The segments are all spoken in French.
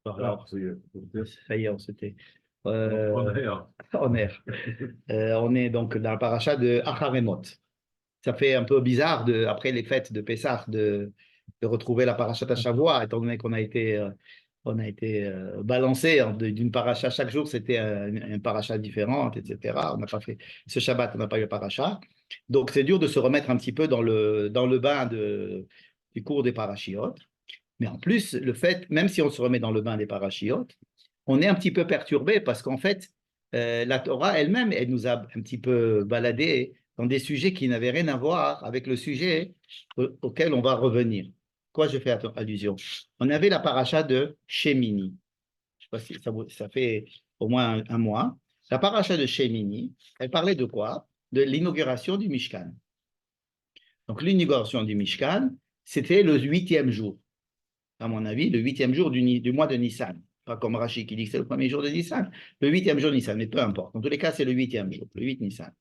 Alors, Ça y est, on s'était. on Euh, est là. on est, on est donc dans la paracha de Acharemot. Ça fait un peu bizarre, après les fêtes de Pessah, de retrouver la paracha Shavua, étant donné qu'on a été balancé d'une paracha chaque jour, c'était un paracha différente, etc. On n'a pas fait ce Shabbat, on n'a pas eu le paracha. Donc c'est dur de se remettre un petit peu dans le bain du cours des parachiotes. Mais en plus, le fait, même si on se remet dans le bain des parachiotes, on est un petit peu perturbé parce qu'en fait, la Torah elle-même, elle nous a un petit peu baladé dans des sujets qui n'avaient rien à voir avec le sujet auquel on va revenir. Quoi, je fais allusion? On avait la paracha de Shemini. Je sais pas si ça fait au moins un mois. La paracha de Shemini, elle parlait de quoi? De l'inauguration du Mishkan. Donc, l'inauguration du Mishkan, c'était le 8e jour, à mon avis, le 8e jour du mois de Nissan. Pas comme Rachid qui dit que c'est le premier jour de Nissan, le 8e jour de Nissan, mais peu importe. En tous les cas, c'est le 8e jour, le 8 Nissan.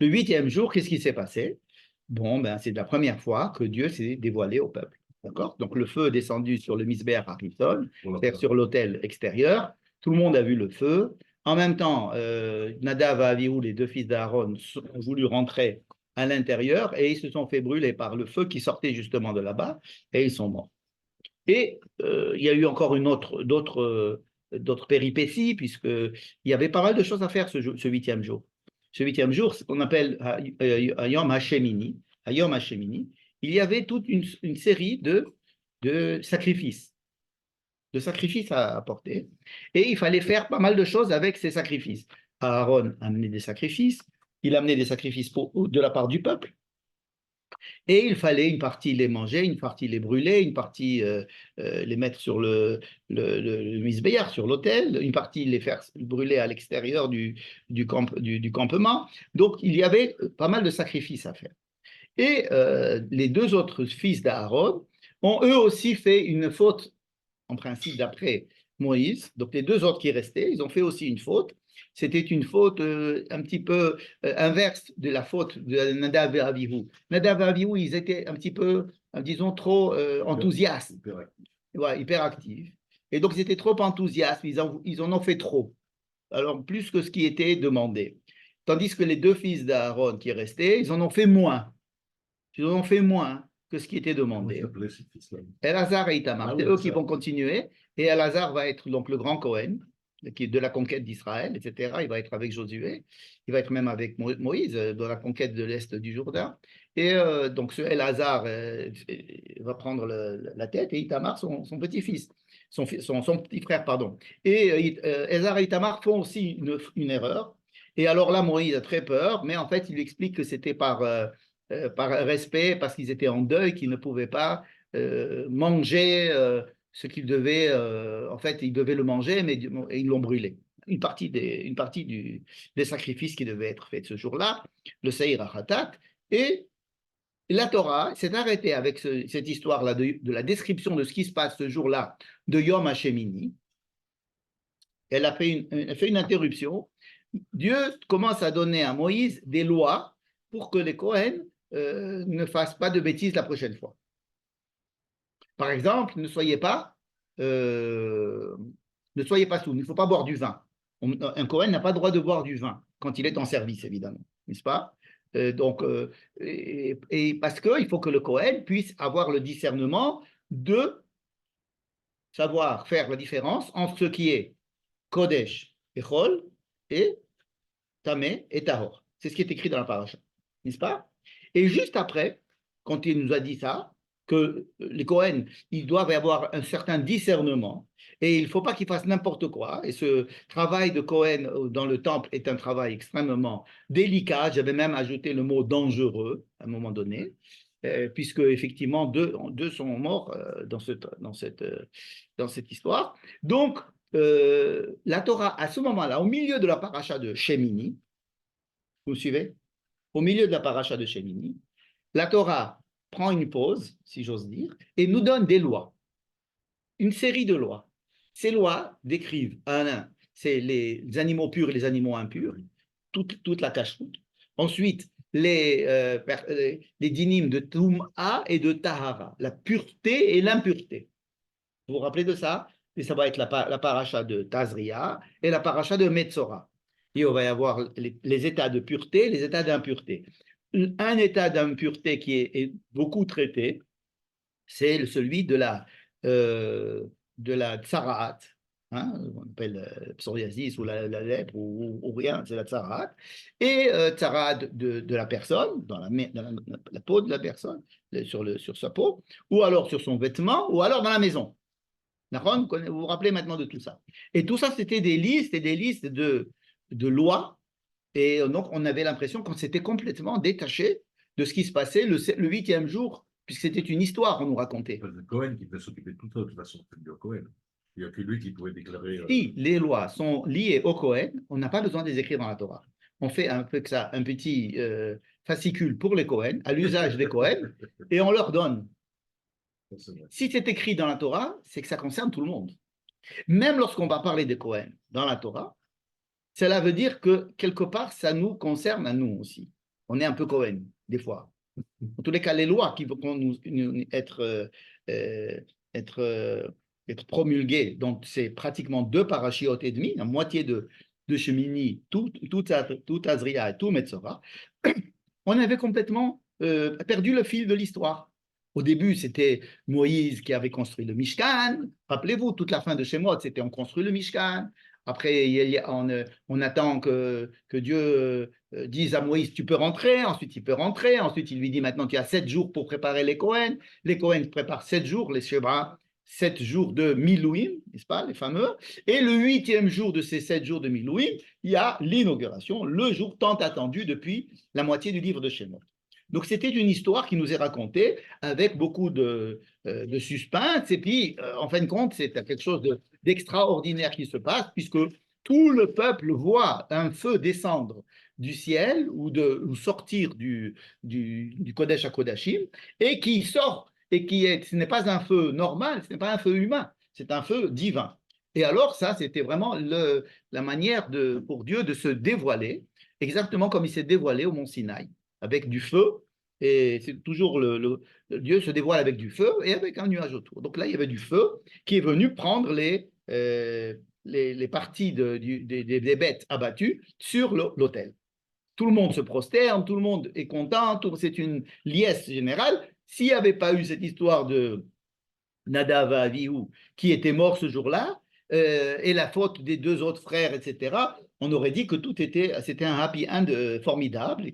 Le 8e jour, qu'est-ce qui s'est passé? Bon, ben, c'est la première fois que Dieu s'est dévoilé au peuple. D'accord? Donc, le feu est descendu sur le Misber Harrison, c'est-à-dire sur l'autel extérieur. Tout le monde a vu le feu. En même temps, Nadav et Avihu, les deux fils d'Aaron, ont voulu rentrer à l'intérieur et ils se sont fait brûler par le feu qui sortait justement de là-bas et ils sont morts. Et il y a eu encore d'autres péripéties, puisqu'il y avait pas mal de choses à faire ce 8e jour. Ce 8e jour, ce qu'on appelle Hayom Hashemini, Hayom Hashemini, il y avait toute une série de sacrifices, à apporter. Et il fallait faire pas mal de choses avec ces sacrifices. Aaron amenait des sacrifices, il amenait des sacrifices de la part du peuple. Et il fallait une partie les manger, une partie les brûler, une partie les mettre sur le misbéar, sur l'autel, une partie les faire brûler à l'extérieur du campement. Donc il y avait pas mal de sacrifices à faire. Et les deux autres fils d'Aaron ont eux aussi fait une faute, en principe d'après Moïse. Donc les deux autres qui restaient, ils ont fait aussi une faute. C'était une faute un petit peu inverse de la faute de Nadav et Avihu. Nadav et Avihu, ils étaient un petit peu, disons, trop enthousiastes, ouais, hyperactifs. Et donc ils étaient trop enthousiastes, ils en ont fait trop. Alors plus que ce qui était demandé. Tandis que les deux fils d'Aaron qui restaient, ils en ont fait moins. Ils en ont fait moins que ce qui était demandé. Elazar et Itamar, c'est eux qui vont continuer. Et Elazar va être donc le grand Cohen, qui est de la conquête d'Israël, etc. Il va être avec Josué, il va être même avec Moïse dans la conquête de l'Est du Jourdain. Et donc ce Elazar va prendre la tête et Itamar son petit-fils, son petit frère, pardon. Et Elazar et Itamar font aussi une erreur. Et alors là, Moïse a très peur, mais en fait, il lui explique que c'était par respect, parce qu'ils étaient en deuil, qu'ils ne pouvaient pas manger ce qu'ils devaient. En fait, ils devaient le manger, mais ils l'ont brûlé. Une partie des sacrifices qui devaient être faits ce jour-là, le Seir Hatat, et la Torah s'est arrêtée avec cette histoire-là de la description de ce qui se passe ce jour-là de Yom Hashemini. Elle a fait une interruption. Dieu commence à donner à Moïse des lois pour que les Kohen ne fassent pas de bêtises la prochaine fois. Par exemple, euh, ne soyez pas sous, il ne faut pas boire du vin. Un Kohen n'a pas le droit de boire du vin quand il est en service, évidemment, n'est-ce pas? Donc, et parce qu'il faut que le Kohen puisse avoir le discernement de savoir faire la différence entre ce qui est Kodesh et Chol et Tamé et Tahor. C'est ce qui est écrit dans la paracha, n'est-ce pas? Et juste après, quand il nous a dit ça, que les Cohen, ils doivent avoir un certain discernement et il ne faut pas qu'ils fassent n'importe quoi. Et ce travail de Cohen dans le temple est un travail extrêmement délicat. J'avais même ajouté le mot dangereux à un moment donné, puisque effectivement deux sont morts dans cette histoire. Donc, la Torah, à ce moment-là, au milieu de la paracha de Shemini, vous me suivez? Au milieu de la paracha de Shemini, la Torah prend une pause, si j'ose dire, et nous donne des lois, une série de lois. Ces lois décrivent, c'est les animaux purs et les animaux impurs, toute la cacheroute. Ensuite, les dynimes de Toum'a et de Tahara, la pureté et l'impureté. Vous vous rappelez de ça? et ça va être la paracha de Tazria et la paracha de Metzora. Et on va y avoir les états de pureté, les états d'impureté. Un état d'impureté qui est beaucoup traité, c'est celui de la tsaraat, hein, on appelle psoriasis ou la lèpre ou rien, c'est la tsaraat, et tsaraat de la personne, dans la peau de la personne, sur sa peau, ou alors sur son vêtement, ou alors dans la maison. Vous vous rappelez maintenant de tout ça. Et tout ça, c'était des listes et des listes de lois, et donc on avait l'impression qu'on s'était complètement détaché de ce qui se passait le 8e jour, puisque c'était une histoire, on nous racontait. C'est Cohen qui peut s'occuper de tout ça, de toute façon, c'est le Cohen. Il n'y a que lui qui pouvait déclarer. Si les lois sont liées au Cohen, on n'a pas besoin de les écrire dans la Torah. On fait un peu que ça, un petit fascicule pour les Cohen, à l'usage des Cohen, et on leur donne. Si c'est écrit dans la Torah, c'est que ça concerne tout le monde. Même lorsqu'on va parler des Cohen dans la Torah, cela veut dire que quelque part, ça nous concerne à nous aussi. On est un peu Cohen, des fois. En tous les cas, les lois qui vont être promulguées, donc c'est pratiquement 2 parachiotes et demi, la moitié de Shemini, tout Azria et tout Metzora, on avait complètement perdu le fil de l'histoire. Au début, c'était Moïse qui avait construit le Mishkan. Rappelez-vous, toute la fin de Shemot, c'était on construit le Mishkan. Après, on attend que Dieu dise à Moïse, tu peux rentrer. Ensuite, il peut rentrer. Ensuite, il lui dit, maintenant, tu as 7 jours pour préparer les Kohen. Les Kohen préparent 7 jours, les Shebra, 7 jours de Milouim, n'est-ce pas, les fameux. Et le 8e jour de ces 7 jours de Milouim, il y a l'inauguration, le jour tant attendu depuis la moitié du livre de Shemot. Donc, c'était une histoire qui nous est racontée avec beaucoup de suspense. Et puis, en fin de compte, c'est quelque chose d'extraordinaire qui se passe, puisque tout le peuple voit un feu descendre du ciel ou sortir du Kodesh à Kodashim, et qui sort, et ce n'est pas un feu normal, ce n'est pas un feu humain, c'est un feu divin. Et alors, ça, c'était vraiment la manière pour Dieu de se dévoiler, exactement comme il s'est dévoilé au mont Sinaï, avec du feu, et c'est toujours Dieu se dévoile avec du feu et avec un nuage autour. Donc là, il y avait du feu qui est venu prendre les parties des bêtes abattues sur l'autel. Tout le monde se prosterne, tout le monde est content, c'est une liesse générale. S'il n'y avait pas eu cette histoire de Nadav et Avihu qui était mort ce jour-là, et la faute des 2 autres frères, etc., on aurait dit que c'était un happy end formidable.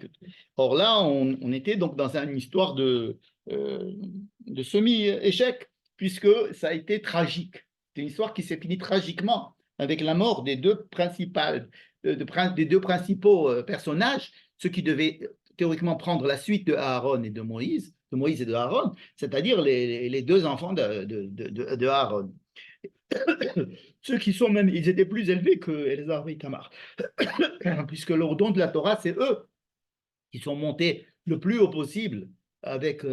Or là, on était donc dans une histoire de semi-échec, puisque ça a été tragique. C'est une histoire qui s'est finie tragiquement avec la mort des deux principaux personnages, ceux qui devaient théoriquement prendre la suite de Aaron et de Moïse et de Aaron, c'est-à-dire les 2 enfants de Aaron. Ceux qui sont même, ils étaient plus élevés que Elzar et Tamar, puisque leur don de la Torah, c'est eux qui sont montés le plus haut possible avec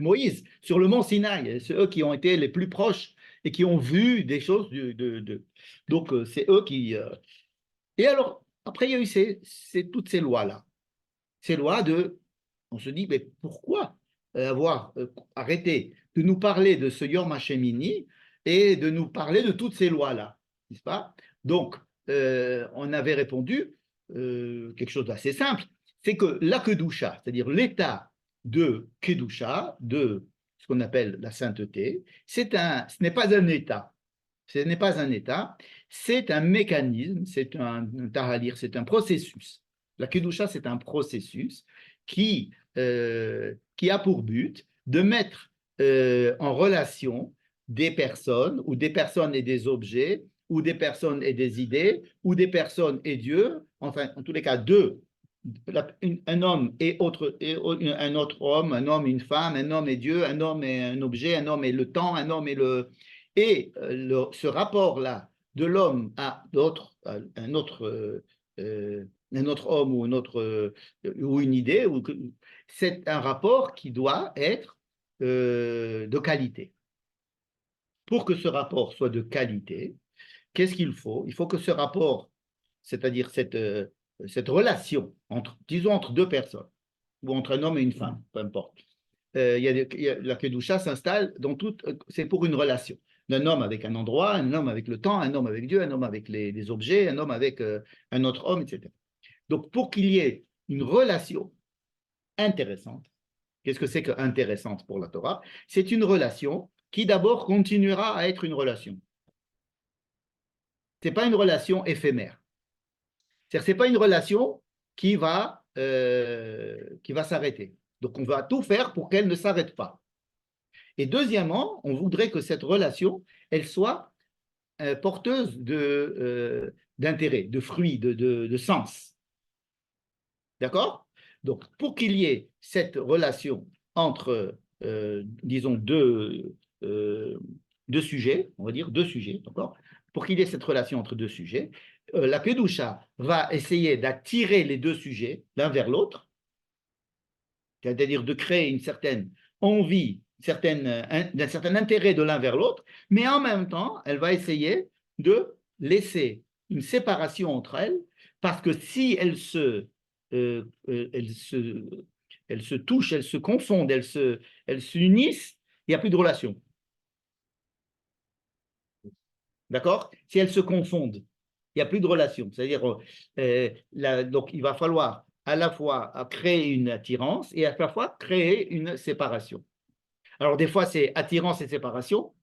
Moïse sur le mont Sinaï. C'est eux qui ont été les plus proches et qui ont vu des choses. Donc, c'est eux qui... Et alors, après, il y a eu toutes ces lois-là. Ces lois on se dit, mais pourquoi avoir arrêté de nous parler de ce Yom HaShemini et de nous parler de toutes ces lois-là, n'est-ce pas? Donc, on avait répondu quelque chose d'assez simple, c'est que la Kedusha, c'est-à-dire l'état de Kedusha, de ce qu'on appelle la sainteté, ce n'est pas un état. Ce n'est pas un état, c'est un mécanisme, c'est un tahalir, c'est un processus. La Kedusha, c'est un processus qui a pour but de mettre en relation des personnes, ou des personnes et des objets, ou des personnes et des idées, ou des personnes et Dieu, enfin, en tous les cas, un homme et un autre homme, un homme et une femme, un homme et Dieu, un homme et un objet, un homme et le temps, un homme et ce rapport-là de l'homme à un autre homme ou une idée, c'est un rapport qui doit être de qualité. Pour que ce rapport soit de qualité, qu'est-ce qu'il faut? Il faut que ce rapport, c'est-à-dire cette relation, disons entre 2 personnes, ou entre un homme et une femme, peu importe, la Kedusha s'installe dans tout, c'est pour une relation. Un homme avec un endroit, un homme avec le temps, un homme avec Dieu, un homme avec les objets, un homme avec un autre homme, etc. Donc, pour qu'il y ait une relation intéressante, qu'est-ce que c'est que intéressante pour la Torah? C'est une relation qui d'abord continuera à être une relation. Ce n'est pas une relation éphémère. C'est-à-dire, ce n'est pas une relation qui va s'arrêter. Donc, on va tout faire pour qu'elle ne s'arrête pas. Et deuxièmement, on voudrait que cette relation, elle soit porteuse d'intérêt, de fruits, de sens. D'accord? Donc, pour qu'il y ait cette relation entre, disons, deux sujets, on va dire deux sujets, d'accord? Pour qu'il y ait cette relation entre deux sujets, la Kedusha va essayer d'attirer les deux sujets l'un vers l'autre, c'est-à-dire de créer une certaine envie, d'un certain intérêt de l'un vers l'autre, mais en même temps, elle va essayer de laisser une séparation entre elles, parce que si elles se touchent, elles se confondent, elles s'unissent, il n'y a plus de relation. D'accord? Si elles se confondent, il n'y a plus de relation. C'est-à-dire, donc il va falloir à la fois créer une attirance et à la fois créer une séparation. Alors, des fois, c'est attirance et séparation,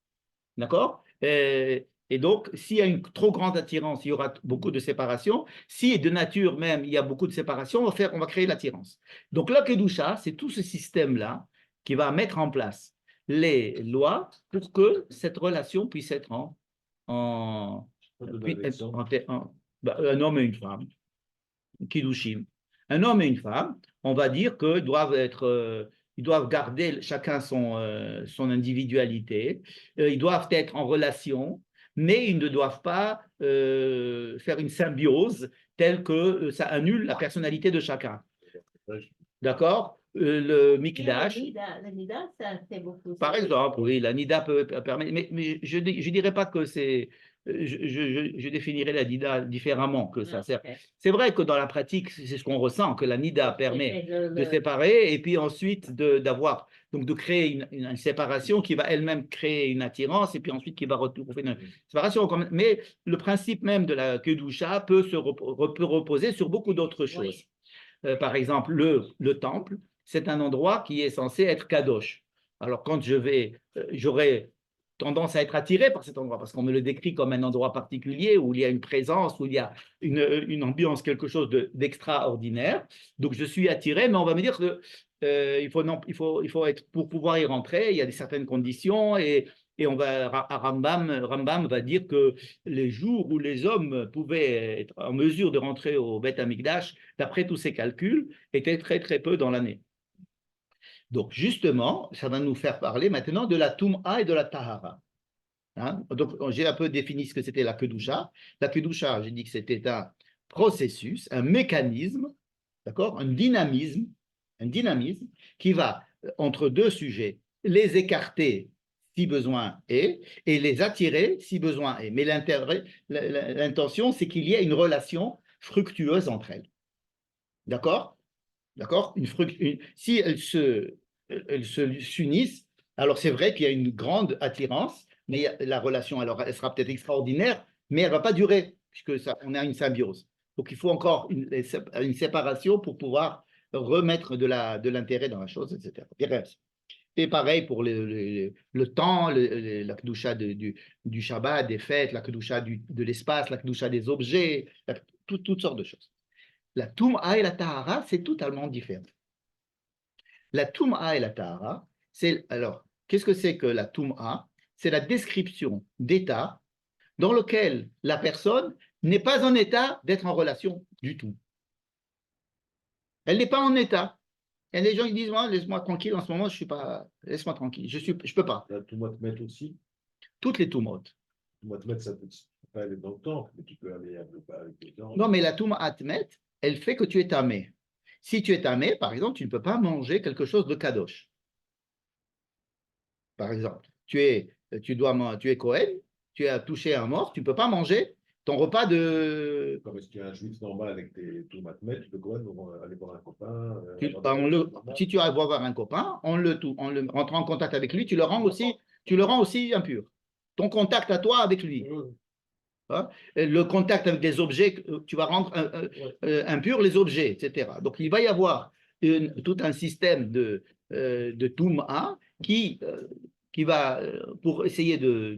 d'accord? Et donc, s'il y a une trop grande attirance, il y aura beaucoup de séparation. Si de nature même, il y a beaucoup de séparation, on va créer l'attirance. Donc, la Kedusha, c'est tout ce système-là qui va mettre en place les lois pour que cette relation puisse être un homme et une femme, Kiddushim. Un homme et une femme, on va dire qu'ils ils doivent garder chacun son individualité, ils doivent être en relation, mais ils ne doivent pas faire une symbiose telle que ça annule la personnalité de chacun. D'accord? Le Mikdash. La Nida, ça fait beaucoup. Par exemple, oui, la Nida peut permettre, mais je ne dirais pas que c'est. Je définirais la Nida différemment que ça sert. C'est vrai que dans la pratique, c'est ce qu'on ressent, que la Nida permet de séparer et puis ensuite de créer une séparation qui va elle-même créer une attirance et puis ensuite qui va retrouver une séparation. Mais le principe même de la Kedusha peut reposer sur beaucoup d'autres choses. Par exemple, le temple, c'est un endroit qui est censé être kadosh. Alors, quand j'aurai tendance à être attiré par cet endroit, parce qu'on me le décrit comme un endroit particulier où il y a une présence, où il y a une ambiance, quelque chose d'extraordinaire. Donc, je suis attiré, mais on va me dire qu'il faut être, pour pouvoir y rentrer, il y a certaines conditions et Rambam va dire que les jours où les hommes pouvaient être en mesure de rentrer au Beth Amikdash, d'après tous ces calculs, étaient très très peu dans l'année. Donc, justement, ça va nous faire parler maintenant de la Toum'a et de la Tahara. Hein? Donc, j'ai un peu défini ce que c'était la Kedusha. La Kedusha, j'ai dit que c'était un processus, un mécanisme, d'accord, un dynamisme qui va, entre deux sujets, les écarter si besoin est, et les attirer si besoin est. Mais l'intention, c'est qu'il y ait une relation fructueuse entre elles. D'accord? D'accord? Si elles s'unissent, alors c'est vrai qu'il y a une grande attirance, mais la relation, alors, elle sera peut-être extraordinaire, mais elle ne va pas durer, puisque on a une symbiose. Donc, il faut encore une séparation pour pouvoir remettre de l'intérêt dans la chose, etc. Et pareil pour le temps, la kedusha du Shabbat, des fêtes, la kedusha de l'espace, la kedusha des objets, toutes sortes de choses. La Toum'a et la Tahara, c'est totalement différent. La Toum'a et la Tahara, alors, qu'est-ce que c'est que la Toum'a? C'est la description d'état dans lequel la personne n'est pas en état d'être en relation du tout. Elle n'est pas en état. Et les gens ils disent, moi, laisse-moi tranquille, en ce moment, je suis pas. Laisse-moi tranquille, je peux pas. La Toumot met aussi. Toutes les Toumot. Toumot met, ça peut pas aller dans le temps, mais tu peux aller un peu pas avec les temps. Non, mais la Toumot met, elle fait que tu es tamé. Si tu es tamé, par exemple, tu ne peux pas manger quelque chose de kadosh. Par exemple, tu es Cohen, tu as touché un mort, tu ne peux pas manger ton repas de... Comme est-ce qu'il y a un juif normal avec des tomates mètres, tu peux quand même aller voir un copain. Si tu vas voir un copain, en le rentrant en contact avec lui, tu le rends aussi impur. Ton contact à toi avec lui. Hein? Le contact avec des objets, tu vas rendre impur les objets, etc. Donc, il va y avoir tout un système de Touma qui va, pour essayer de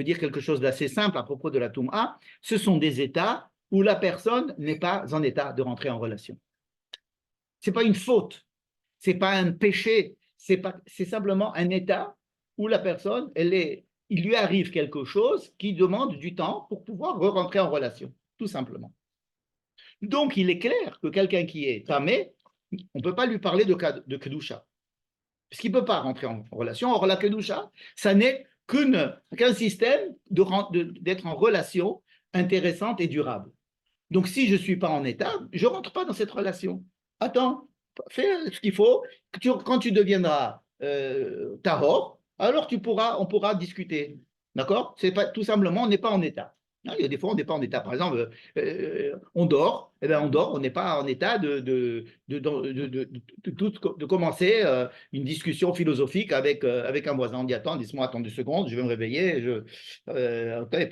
dire quelque chose d'assez simple à propos de la Touma, ce sont des états où la personne n'est pas en état de rentrer en relation. Ce n'est pas une faute, ce n'est pas un péché, c'est simplement un état où la personne, il lui arrive quelque chose qui demande du temps pour pouvoir re-rentrer en relation, tout simplement. Donc, il est clair que quelqu'un qui est tamé, on ne peut pas lui parler de Kedusha, puisqu'il ne peut pas rentrer en relation. Or, la Kedusha, ça n'est qu'un système d'être en relation intéressante et durable. Donc, si je ne suis pas en état, je ne rentre pas dans cette relation. Attends, fais ce qu'il faut. Quand tu deviendras tahor, alors on pourra discuter. D'accord? C'est pas, tout simplement, on n'est pas en état. Il y a des fois, on n'est pas en état. Par exemple, on dort, eh bien, on n'est pas en état de commencer une discussion philosophique avec un voisin. On dit, attends, dis-moi, attends 2 secondes, je vais me réveiller,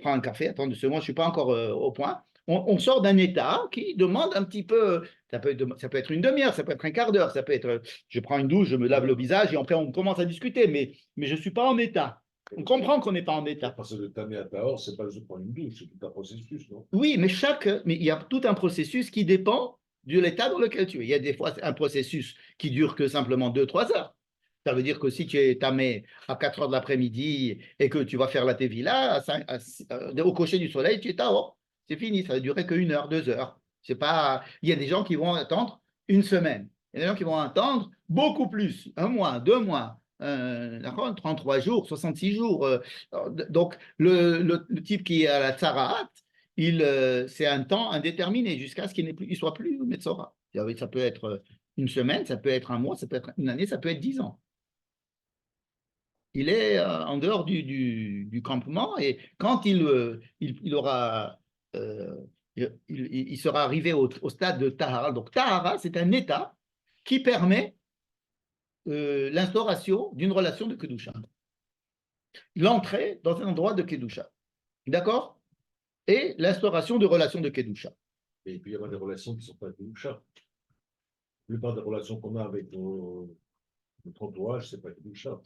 prends un café, attends 2 secondes, je ne suis pas encore au point. On sort d'un état qui demande un petit peu, ça peut être une demi-heure, ça peut être un quart d'heure, ça peut être, je prends une douche, je me lave le visage et après on commence à discuter, mais je ne suis pas en état. On comprend qu'on n'est pas en état. Parce que de tamer à Tahor, c'est pas juste prendre une douche, c'est tout un processus, non? Oui, mais il y a tout un processus qui dépend de l'état dans lequel tu es. Il y a des fois un processus qui dure que simplement 2-3 heures. Ça veut dire que si tu es tamé à 4 heures de l'après-midi et que tu vas faire la tevila au coucher du soleil, tu es tahor. C'est fini, ça va durer que 1 heure, 2 heures. C'est pas... Il y a des gens qui vont attendre une semaine. Il y a des gens qui vont attendre beaucoup plus, 1 mois, 2 mois, 33 jours, 66 jours. Donc, le type qui est à la tsaraat, c'est un temps indéterminé jusqu'à ce qu'il ne soit plus Metzora. Ça peut être une semaine, ça peut être 1 mois, ça peut être une année, ça peut être 10 ans. Il est en dehors du campement et quand il aura, il sera arrivé au stade de Tahara. Donc, Tahara, c'est un état qui permet l'instauration d'une relation de Kedusha. L'entrée dans un endroit de Kedusha. D'accord? Et l'instauration de relations de Kedusha. Et puis, il y a des relations qui ne sont pas Kedusha. La plupart des relations qu'on a avec notre entourage, ce n'est pas Kedusha.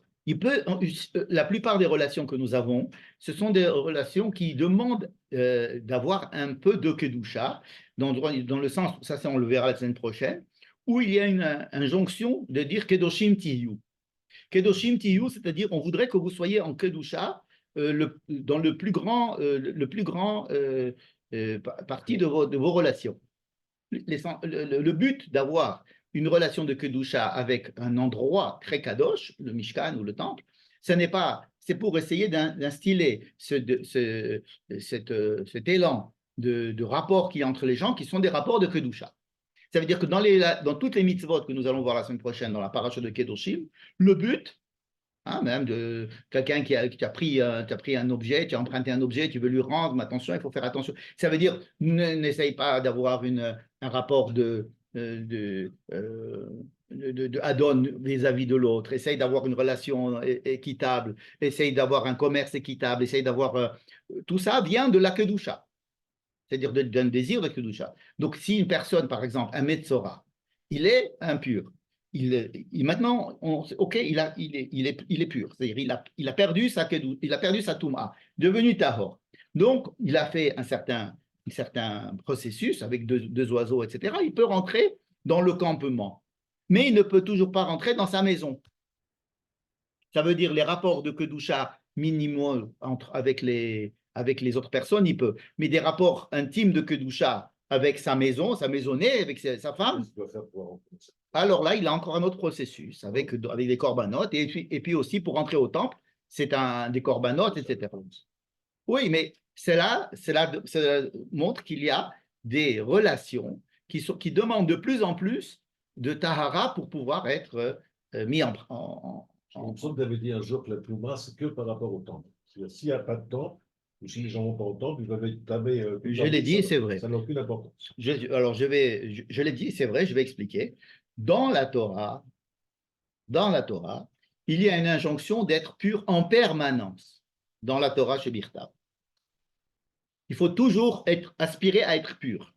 La plupart des relations que nous avons, ce sont des relations qui demandent d'avoir un peu de Kedusha, dans le sens, ça on le verra la semaine prochaine, où il y a une injonction de dire Kedoshim Tiyu. Kedoshim Tiyu, c'est-à-dire on voudrait que vous soyez en Kedusha dans le plus grand partie de vos relations. Le but d'avoir une relation de Kedusha avec un endroit très kadosh, le Mishkan ou le temple, c'est pour essayer d'instiller cet élan de rapport qui est entre les gens qui sont des rapports de Kedusha. Ça veut dire que dans toutes les mitzvot que nous allons voir la semaine prochaine dans la paracha de Kedoshim, le but, même de quelqu'un qui a pris un objet, tu as emprunté un objet, tu veux lui rendre, mais attention, il faut faire attention. Ça veut dire, n'essaye pas d'avoir un rapport de Adon vis-à-vis de l'autre, essaye d'avoir une relation équitable, essaye d'avoir un commerce équitable, essaye d'avoir... tout ça vient de la Kedusha, c'est-à-dire d'un désir de Kedusha. Donc, si une personne, par exemple, un Metzora, il est impur, maintenant, ok, il est pur, c'est-à-dire il a perdu sa Kedusha, il a perdu sa Touma, devenu Tahor. Donc, il a fait un certain processus avec deux oiseaux, etc. Il peut rentrer dans le campement, mais il ne peut toujours pas rentrer dans sa maison. Ça veut dire les rapports de Kedusha minimaux avec les autres personnes, il peut. Mais des rapports intimes de Kedusha avec sa maison, sa maisonnée, avec sa femme, alors là, il a encore un autre processus avec des corbanotes et puis aussi pour rentrer au temple, c'est des corbanotes, etc. Oui, mais cela montre qu'il y a des relations qui demandent de plus en plus de tahara pour pouvoir être mis en... J'ai l'impression que tu avais dit un jour que la Touma, c'est que par rapport au temple. C'est-à-dire, s'il n'y a pas de temple, Ou si les gens vont pas au temple, ils peuvent être tamés. Je l'ai dit, c'est vrai. Ça n'a aucune importance. Alors, je l'ai dit, c'est vrai, je vais expliquer. Dans la Torah, dans la Torah, il y a une injonction d'être pur en permanence. Dans la Torah chez Birtav. Il faut toujours aspirer à être pur.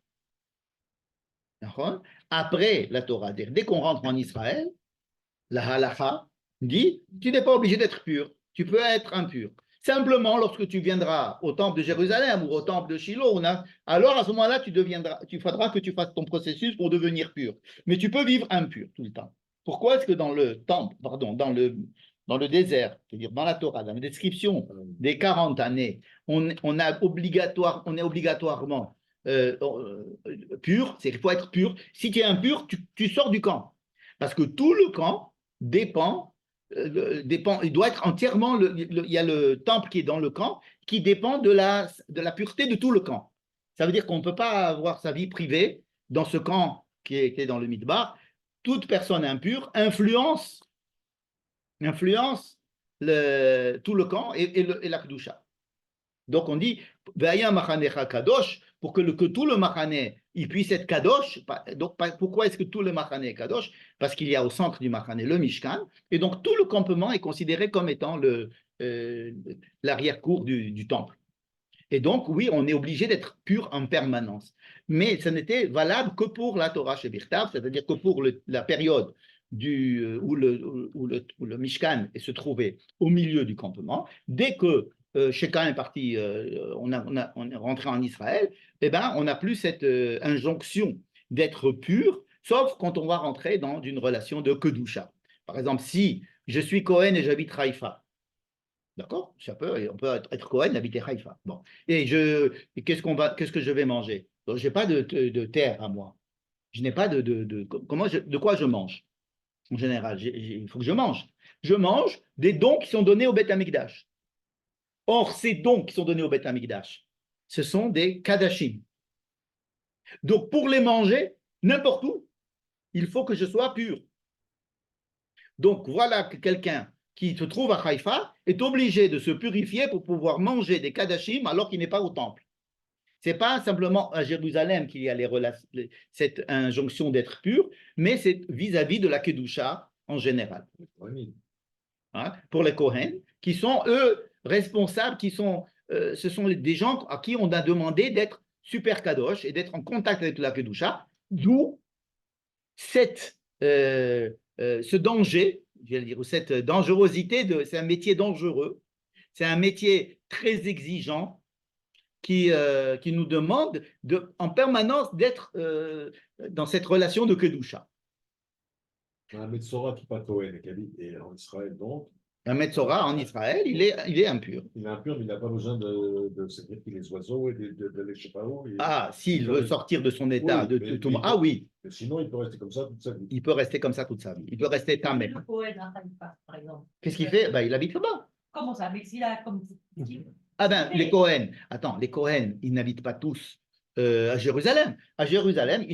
Après la Torah, dès qu'on rentre en Israël, la halakha dit, tu n'es pas obligé d'être pur, tu peux être impur. Simplement, lorsque tu viendras au temple de Jérusalem ou au temple de Shiloh, alors à ce moment-là, tu faudra que tu fasses ton processus pour devenir pur. Mais tu peux vivre impur tout le temps. Pourquoi est-ce que dans le temple, pardon, dans le désert, c'est-à-dire dans la Torah, dans la description des 40 années, on est obligatoirement pur, c'est qu'il faut être pur. Si tu es impur, tu sors du camp. Parce que tout le camp dépend, il doit être entièrement, il y a le temple qui est dans le camp, qui dépend de la pureté de tout le camp. Ça veut dire qu'on ne peut pas avoir sa vie privée dans ce camp qui est dans le Midbar. Toute personne impure influence tout le camp et la Kedusha. Donc on dit, kadosh, pour que tout le machane il puisse être kadosh. Donc pourquoi est-ce que tout le machane est kadosh? Parce qu'il y a au centre du machane le Mishkan, et donc tout le campement est considéré comme étant l'arrière-cour du temple. Et donc, oui, on est obligé d'être pur en permanence. Mais ce n'était valable que pour la Torah chez Birtav, c'est-à-dire que pour la période où le Mishkan se trouvait au milieu du campement. Dès que Shechem est parti, on est rentré en Israël, eh ben, on n'a plus cette injonction d'être pur, sauf quand on va rentrer dans une relation de Kedusha. Par exemple, si je suis Cohen et j'habite Haïfa, d'accord? On peut être Cohen, habiter Haïfa. Bon. Et qu'est-ce que je vais manger? Je n'ai pas de terre à moi. Je n'ai pas de quoi je mange? En général, il faut que je mange. Je mange des dons qui sont donnés au Beth Amikdash. Or, ces dons qui sont donnés au Beth Amikdash, ce sont des kadashim. Donc, pour les manger, n'importe où, il faut que je sois pur. Donc, voilà que quelqu'un qui se trouve à Haïfa est obligé de se purifier pour pouvoir manger des kadashim alors qu'il n'est pas au temple. Ce n'est pas simplement à Jérusalem qu'il y a cette injonction d'être pur, mais c'est vis-à-vis de la Kedusha en général. Hein, pour les Kohen, qui sont, eux, responsables, ce sont des gens à qui on a demandé d'être super kadosh et d'être en contact avec la Kedusha, d'où ce danger, je vais dire, cette dangerosité, c'est un métier dangereux, c'est un métier très exigeant, qui nous demande en permanence d'être dans cette relation de Kedusha. Un Metzora qui n'est pas Cohen et qui habite en Israël, donc. Un Metzora en Israël, il est impur. Il est impur, mais il n'a pas besoin de sacrifier les oiseaux et de je sais pas où. S'il veut sortir de son état de tout. Oui. Mais sinon, il peut rester comme ça toute sa vie. Il peut rester comme ça toute sa vie. Il peut rester tamé. Le Cohen à Haïfa, par exemple. Qu'est-ce qu'il fait? Il habite là-bas. Comment ça? Mais s'il a comme. Les Cohen. Attends, les Cohen, ils n'habitent pas tous à Jérusalem. À Jérusalem,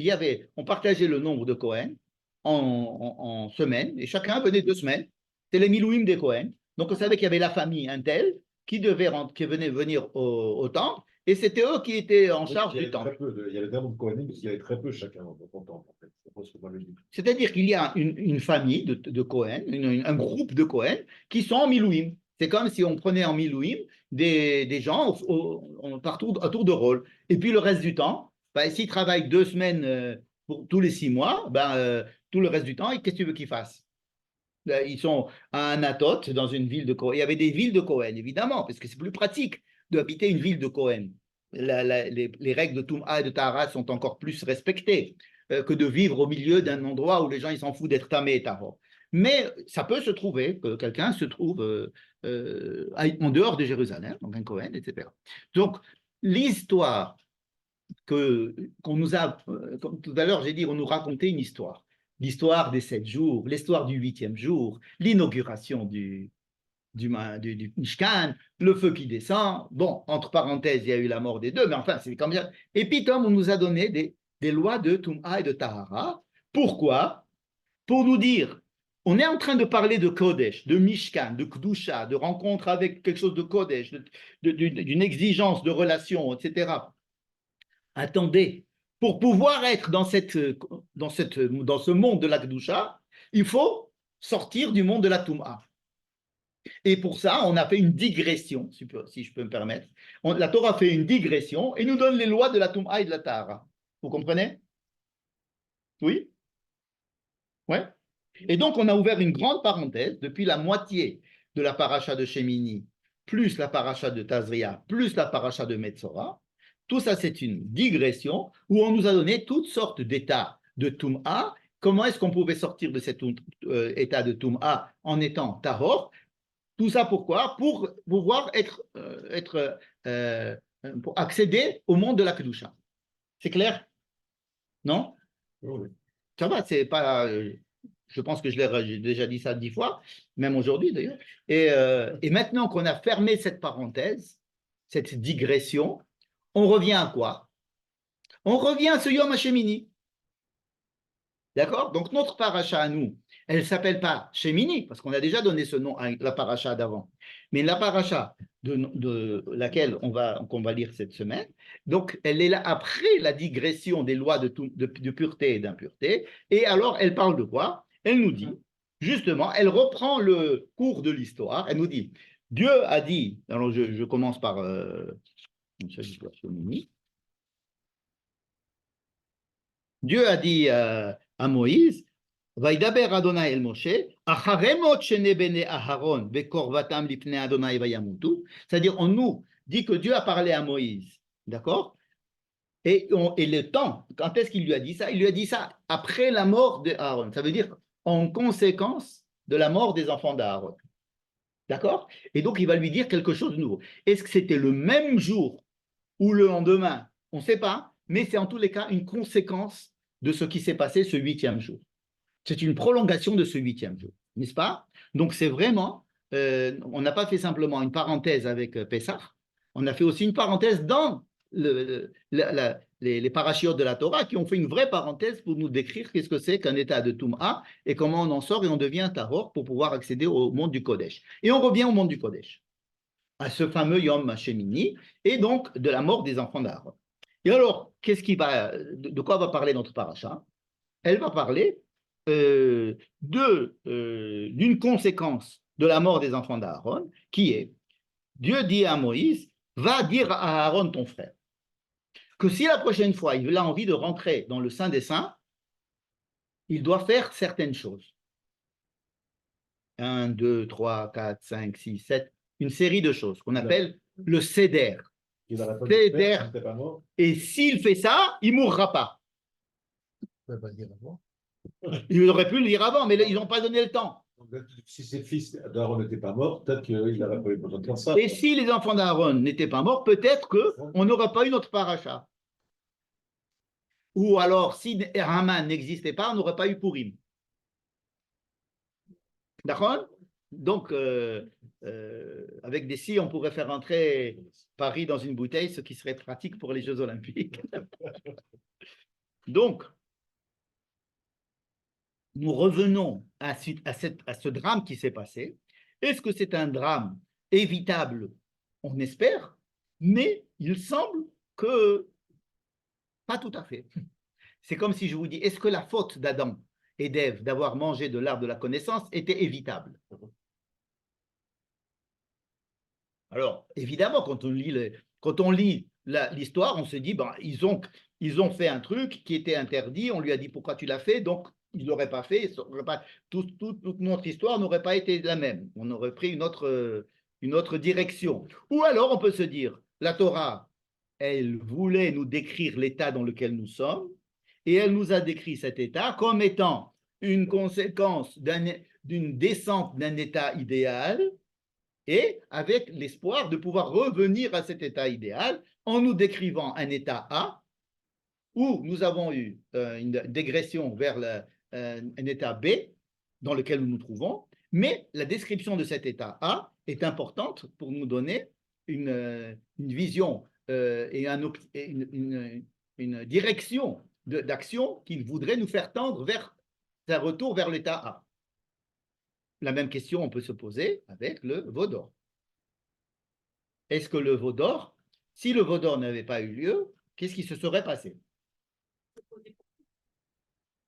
on partageait le nombre de Cohen en semaines, et chacun venait 2 semaines. C'était les Milouim des Cohen. Donc, on savait qu'il y avait la famille Intel qui venait venir au temple, et c'était eux qui étaient en charge du temple. Il y avait tellement de Cohen qu'il y avait très peu chacun dans le temple, en fait. C'est-à-dire qu'il y a une famille de Cohen, un groupe de Cohen qui sont en Milouim. C'est comme si on prenait en Milouim des gens partout à tour de rôle. Et puis le reste du temps, s'ils travaillent 2 semaines pour tous les 6 mois, tout le reste du temps, qu'est-ce que tu veux qu'ils fassent? Ils sont à Anatot, dans une ville de Cohen. Il y avait des villes de Cohen, évidemment, parce que c'est plus pratique d'habiter une ville de Cohen. Les règles de Toum'a et de Tahara sont encore plus respectées que de vivre au milieu d'un endroit où les gens ils s'en foutent d'être tamé et tahor. Mais ça peut se trouver que quelqu'un se trouve en dehors de Jérusalem, donc un Cohen, etc. Donc, l'histoire qu'on nous a, comme tout à l'heure j'ai dit, on nous racontait une histoire. L'histoire des 7 jours, l'histoire du 8e jour, l'inauguration du Mishkan, le feu qui descend. Bon, entre parenthèses, il y a eu la mort des 2, mais enfin, c'est comme ça. Et puis, on nous a donné des lois de Toum'a et de Tahara. Pourquoi? Pour nous dire On est en train de parler de Kodesh, de Mishkan, de Kdusha, de rencontre avec quelque chose de Kodesh, d'une exigence de relation, etc. Attendez, pour pouvoir être dans ce monde de la Kdusha, il faut sortir du monde de la Toum'a. Et pour ça, on a fait une digression, si je peux me permettre. La Torah fait une digression et nous donne les lois de la Toum'a et de la Tahara. Vous comprenez? Oui? Ouais. Et donc, on a ouvert une grande parenthèse depuis la moitié de la paracha de Shemini, plus la paracha de Tazria, plus la paracha de Metzora. Tout ça, c'est une digression où on nous a donné toutes sortes d'états de Toum'a. Comment est-ce qu'on pouvait sortir de cet état de Toum'a en étant Tahor? Tout ça pourquoi? Pour pouvoir pour accéder au monde de la Kedusha. C'est clair? Non? Oui. Ça va, c'est pas. Je pense que j'ai déjà dit ça 10 fois, même aujourd'hui d'ailleurs. Et maintenant qu'on a fermé cette parenthèse, cette digression, on revient à quoi? On revient à ce Yom HaShemini. D'accord? Donc notre paracha à nous, elle ne s'appelle pas Shemini, parce qu'on a déjà donné ce nom à la paracha d'avant. Mais la paracha de laquelle qu'on va lire cette semaine, donc elle est là après la digression des lois de pureté et d'impureté. Et alors, elle parle de quoi? Elle nous dit, justement, elle reprend le cours de l'histoire. Elle nous dit, Dieu a dit, alors je commence par Dieu a dit à Moïse, Vaidaber Adonai el Moshe, Acharemot shene bene Aharon, vekorvatam lipnei Adonai vayamutu. C'est-à-dire, on nous dit que Dieu a parlé à Moïse, d'accord? Et le temps, quand est-ce qu'il lui a dit ça? Il lui a dit ça après la mort d'Aaron. Ça veut dire en conséquence de la mort des enfants d'Aaron. D'accord? Et donc, il va lui dire quelque chose de nouveau. Est-ce que c'était le même jour ou le lendemain? On ne sait pas, mais c'est en tous les cas une conséquence de ce qui s'est passé ce 8e jour. C'est une prolongation de ce 8e jour, n'est-ce pas? Donc c'est vraiment, on n'a pas fait simplement une parenthèse avec Pessah, on a fait aussi une parenthèse dans les parachiotes de la Torah qui ont fait une vraie parenthèse pour nous décrire qu'est-ce que c'est qu'un état de Toum'a et comment on en sort et on devient Tahor pour pouvoir accéder au monde du Kodesh. Et on revient au monde du Kodesh, à ce fameux Yom HaShemini et donc de la mort des enfants d'Aaron. Et alors, de quoi va parler notre paracha? Elle va parler d'une conséquence de la mort des enfants d'Aaron, qui est, Dieu dit à Moïse, va dire à Aaron ton frère, que si la prochaine fois il a envie de rentrer dans le Saint des Saints, il doit faire certaines choses. 1, 2, 3, 4, 5, 6, 7, une série de choses qu'on appelle le Seder. Seder. Et s'il fait ça, il ne mourra pas. Il aurait pu le dire avant, mais ils n'ont pas donné le temps. Si ses fils d'Aaron n'étaient pas morts, peut-être qu'il n'aurait pas eu besoin de faire ça. Et si les enfants d'Aaron n'étaient pas morts, peut-être qu'on n'aurait pas eu notre paracha. Ou alors, si Haman n'existait pas, on n'aurait pas eu Purim. D'accord? Donc, avec des si, on pourrait faire entrer Paris dans une bouteille, ce qui serait pratique pour les Jeux Olympiques. Donc, nous revenons à ce drame qui s'est passé. Est-ce que c'est un drame évitable? On espère, mais il semble que pas tout à fait. C'est comme si je vous dis, est-ce que la faute d'Adam et d'Ève d'avoir mangé de l'arbre de la connaissance était évitable? Alors, évidemment, quand on lit l'histoire, on se dit, ben, ils ont fait un truc qui était interdit, on lui a dit pourquoi tu l'as fait, donc il ne l'aurait pas fait, toute notre histoire n'aurait pas été la même. On aurait pris une autre direction. Ou alors on peut se dire, la Torah, elle voulait nous décrire l'état dans lequel nous sommes, et elle nous a décrit cet état comme étant une conséquence d'une descente d'un état idéal, et avec l'espoir de pouvoir revenir à cet état idéal en nous décrivant un état A, où nous avons eu une dégression vers un état B dans lequel nous nous trouvons, mais la description de cet état A est importante pour nous donner une vision et une direction d'action qui voudrait nous faire tendre vers un retour vers l'état A. la même question, on peut se poser avec le veau d'or. Est-ce que le veau d'or, si le veau d'or n'avait pas eu lieu, qu'est-ce qui se serait passé?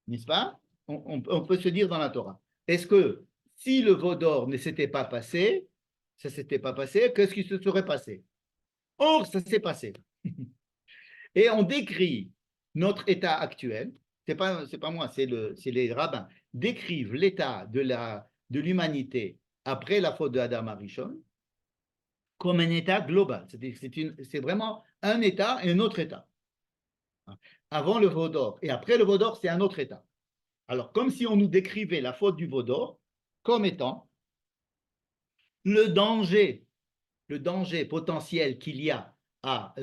N'est-ce pas? On peut se dire dans la Torah. Est-ce que si le veau d'or ne s'était pas passé, ça ne s'était pas passé, qu'est-ce qui se serait passé? Or, ça s'est passé. Et on décrit notre état actuel, c'est pas moi, c'est les rabbins, décrivent l'état de l'humanité après la faute de Adam Arishon comme un état global. C'est vraiment un état et un autre état. Avant le veau d'or et après le veau d'or, c'est un autre état. Alors, comme si on nous décrivait la faute du veau d'or comme étant le danger potentiel qu'il y a à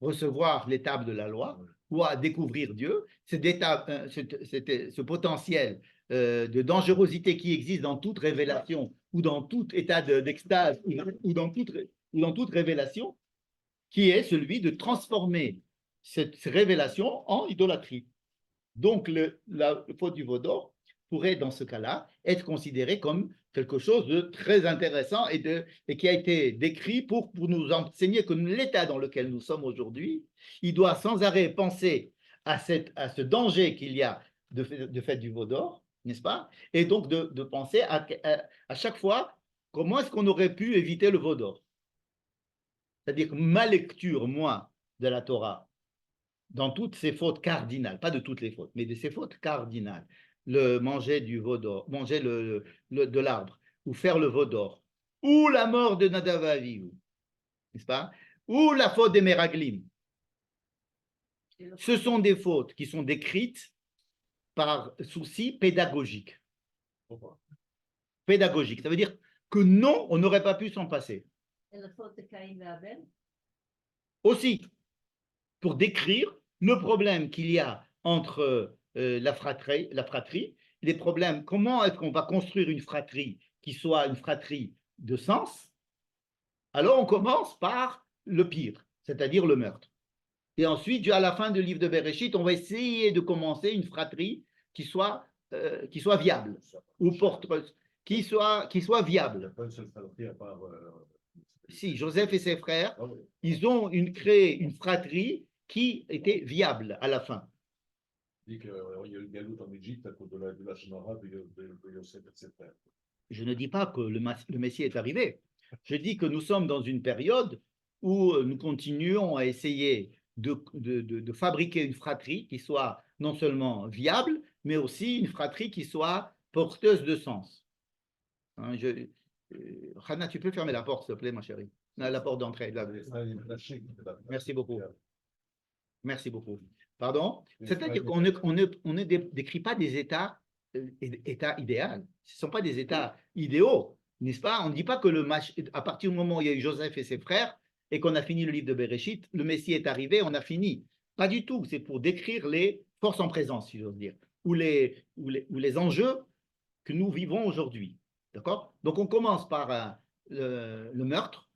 recevoir l'étape de la loi ou à découvrir Dieu, ce potentiel de dangerosité qui existe dans toute révélation ou dans tout état d'extase ou dans toute révélation, qui est celui de transformer cette révélation en idolâtrie. Donc, la faute du veau d'or pourrait, dans ce cas-là, être considérée comme quelque chose de très intéressant et qui a été décrit pour nous enseigner que l'état dans lequel nous sommes aujourd'hui, il doit sans arrêt penser à ce danger qu'il y a de fait du veau d'or, n'est-ce pas? Et donc de penser à chaque fois comment est-ce qu'on aurait pu éviter le veau d'or. C'est-à-dire que ma lecture, moi, de la Torah, dans toutes ces fautes cardinales, pas de toutes les fautes, mais de ces fautes cardinales, le manger du veau d'or, manger de l'arbre, ou faire le veau d'or, ou la mort de Nadav Avihu, n'est-ce pas? Ou la faute des Meraglim. Ce sont des fautes qui sont décrites par souci pédagogique. Pédagogique, ça veut dire que non, on n'aurait pas pu s'en passer. Et la faute de Caïn et Abel? Aussi, pour décrire le problème qu'il y a entre la fratrie, les problèmes, comment est-ce qu'on va construire une fratrie qui soit une fratrie de sens? Alors on commence par le pire, c'est-à-dire le meurtre. Et ensuite, à la fin du livre de Bereshit, on va essayer de commencer une fratrie qui soit viable, ou porteuse, qui soit viable. Si, Joseph et ses frères, ils ont créé une fratrie qui était viable à la fin. Il dit qu'il y a eu le galoute en Égypte à cause de la Shemara de Yosef et ses frères. Je ne dis pas que le Messie est arrivé. Je dis que nous sommes dans une période où nous continuons à essayer de fabriquer une fratrie qui soit non seulement viable, mais aussi une fratrie qui soit porteuse de sens. Hein, Hannah, tu peux fermer la porte, s'il te plaît, ma chérie. La porte d'entrée. Merci beaucoup. Merci beaucoup. Pardon? C'est-à-dire qu'on ne décrit pas des états idéaux. Ce ne sont pas des états idéaux, n'est-ce pas? On ne dit pas que à partir du moment où il y a eu Joseph et ses frères et qu'on a fini le livre de Bereshit, le Messie est arrivé, on a fini. Pas du tout. C'est pour décrire les forces en présence, si j'ose dire, ou les enjeux que nous vivons aujourd'hui. D'accord? Donc on commence par le meurtre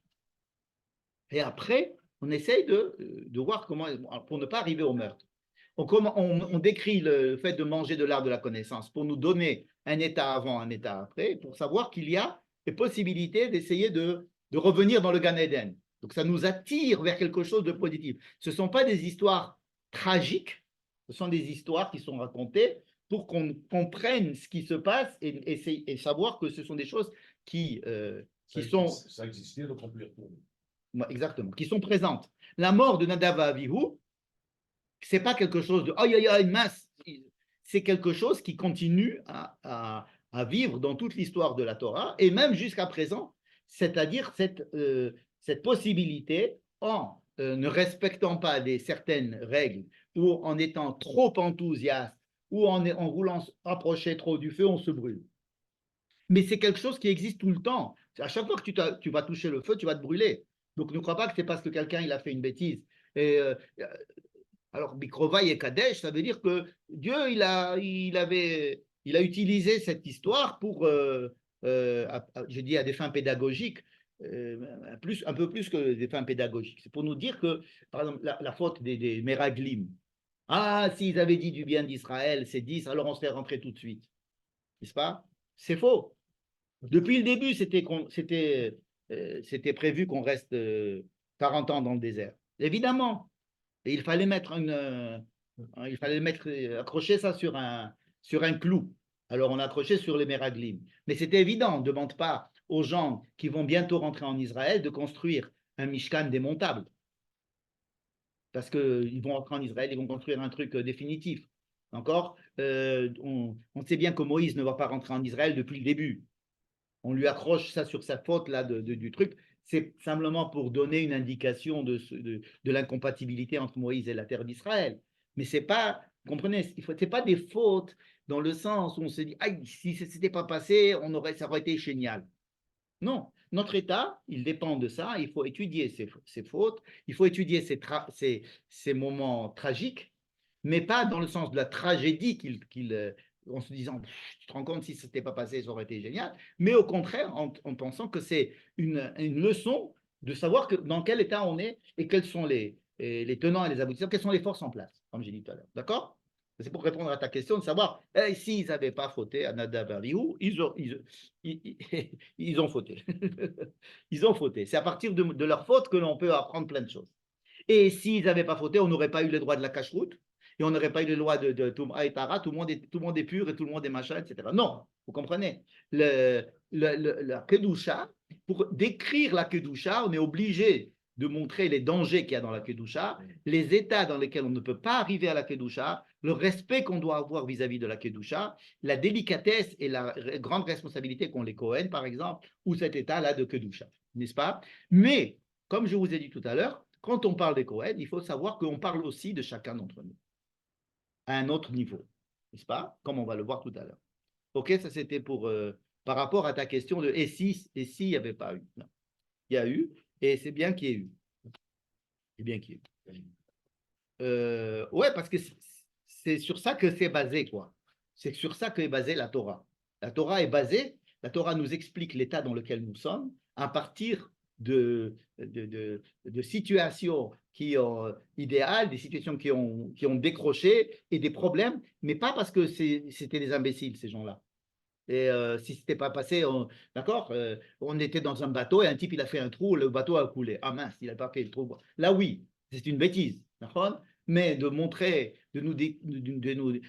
et après on essaye de voir comment, pour ne pas arriver au meurtre. On décrit le fait de manger de l'arbre de la connaissance pour nous donner un état avant, un état après, pour savoir qu'il y a des possibilités d'essayer de revenir dans le Gan Eden. Donc ça nous attire vers quelque chose de positif. Ce ne sont pas des histoires tragiques, ce sont des histoires qui sont racontées pour qu'on comprenne ce qui se passe et savoir que ce sont des choses qui sont… Ça existait, donc on peut y retourner. Exactement, qui sont présentes. La mort de Nadav Avihu, c'est pas quelque chose de aïe aïe aïe mince, c'est quelque chose qui continue à vivre dans toute l'histoire de la Torah et même jusqu'à présent, c'est-à-dire cette possibilité en ne respectant pas certaines règles ou en étant trop enthousiaste ou en voulant approcher trop du feu, on se brûle. Mais c'est quelque chose qui existe tout le temps. À chaque fois que tu vas toucher le feu, tu vas te brûler. Donc ne crois pas que c'est parce que quelqu'un il a fait une bêtise. Et alors, Bikrovaï et Kadesh, ça veut dire que Dieu, il a utilisé cette histoire pour, je dis à des fins pédagogiques, un peu plus que des fins pédagogiques. C'est pour nous dire que, par exemple, la faute des Meraglim, s'ils avaient dit du bien d'Israël, c'est 10, alors on se fait rentrer tout de suite. N'est-ce pas? C'est faux. Depuis le début, c'était prévu qu'on reste 40 ans dans le désert. Évidemment. Et il fallait accrocher ça sur un clou. Alors on a accroché sur les Méraglim. Mais c'était évident, on ne demande pas aux gens qui vont bientôt rentrer en Israël de construire un Mishkan démontable. Parce qu'ils vont rentrer en Israël, ils vont construire un truc définitif. Encore, on sait bien que Moïse ne va pas rentrer en Israël depuis le début. On lui accroche ça sur sa faute là, du truc. C'est simplement pour donner une indication de l'incompatibilité entre Moïse et la terre d'Israël. Mais c'est pas, vous comprenez, c'est pas des fautes dans le sens où on se dit, ah, si ça ne s'était pas passé, ça aurait été génial. Non, notre État, il dépend de ça. Il faut étudier ses fautes, il faut étudier ses moments tragiques, mais pas dans le sens de la tragédie en se disant, tu te rends compte, si ça ne s'était pas passé, ça aurait été génial, mais au contraire, en pensant que c'est une leçon de savoir dans quel état on est et quels sont les tenants et les aboutissants, quelles sont les forces en place, comme j'ai dit tout à l'heure. D'accord? C'est pour répondre à ta question de savoir s'ils n'avaient pas fauté à Nadav et Abihu, ils ont fauté. Ils ont fauté. C'est à partir de leur faute que l'on peut apprendre plein de choses. Et s'ils n'avaient pas fauté, on n'aurait pas eu les droits de la cache-route et on n'aurait pas eu les lois de Touma et Tara, tout le monde est pur et tout le monde est machin, etc. Non, vous comprenez. La Kedusha, pour décrire la Kedusha, on est obligé de montrer les dangers qu'il y a dans la Kedusha, les états dans lesquels on ne peut pas arriver à la Kedusha, le respect qu'on doit avoir vis-à-vis de la Kedusha, la délicatesse et la grande responsabilité qu'ont les Kohen, par exemple, ou cet état-là de Kedusha, n'est-ce pas? Mais, comme je vous ai dit tout à l'heure, quand on parle des Kohen, il faut savoir qu'on parle aussi de chacun d'entre nous, à un autre niveau, n'est-ce pas? Comme on va le voir tout à l'heure. Ok, ça c'était par rapport à ta question de et si il n'y avait pas eu. Non. Il y a eu, et c'est bien qu'il y ait eu. C'est bien qu'il y ait eu. Ouais, parce que c'est sur ça que c'est basé, quoi. C'est sur ça qu'est basée la Torah. La Torah est basée, la Torah nous explique l'état dans lequel nous sommes à partir de situations qui ont idéales, des situations qui ont décroché et des problèmes, mais pas parce que c'était des imbéciles, ces gens-là. Et si ce n'était pas passé, d'accord, on était dans un bateau et un type, il a fait un trou, le bateau a coulé. Ah mince, il n'a pas fait le trou. Là, oui, c'est une bêtise, d'accord. Mais de montrer,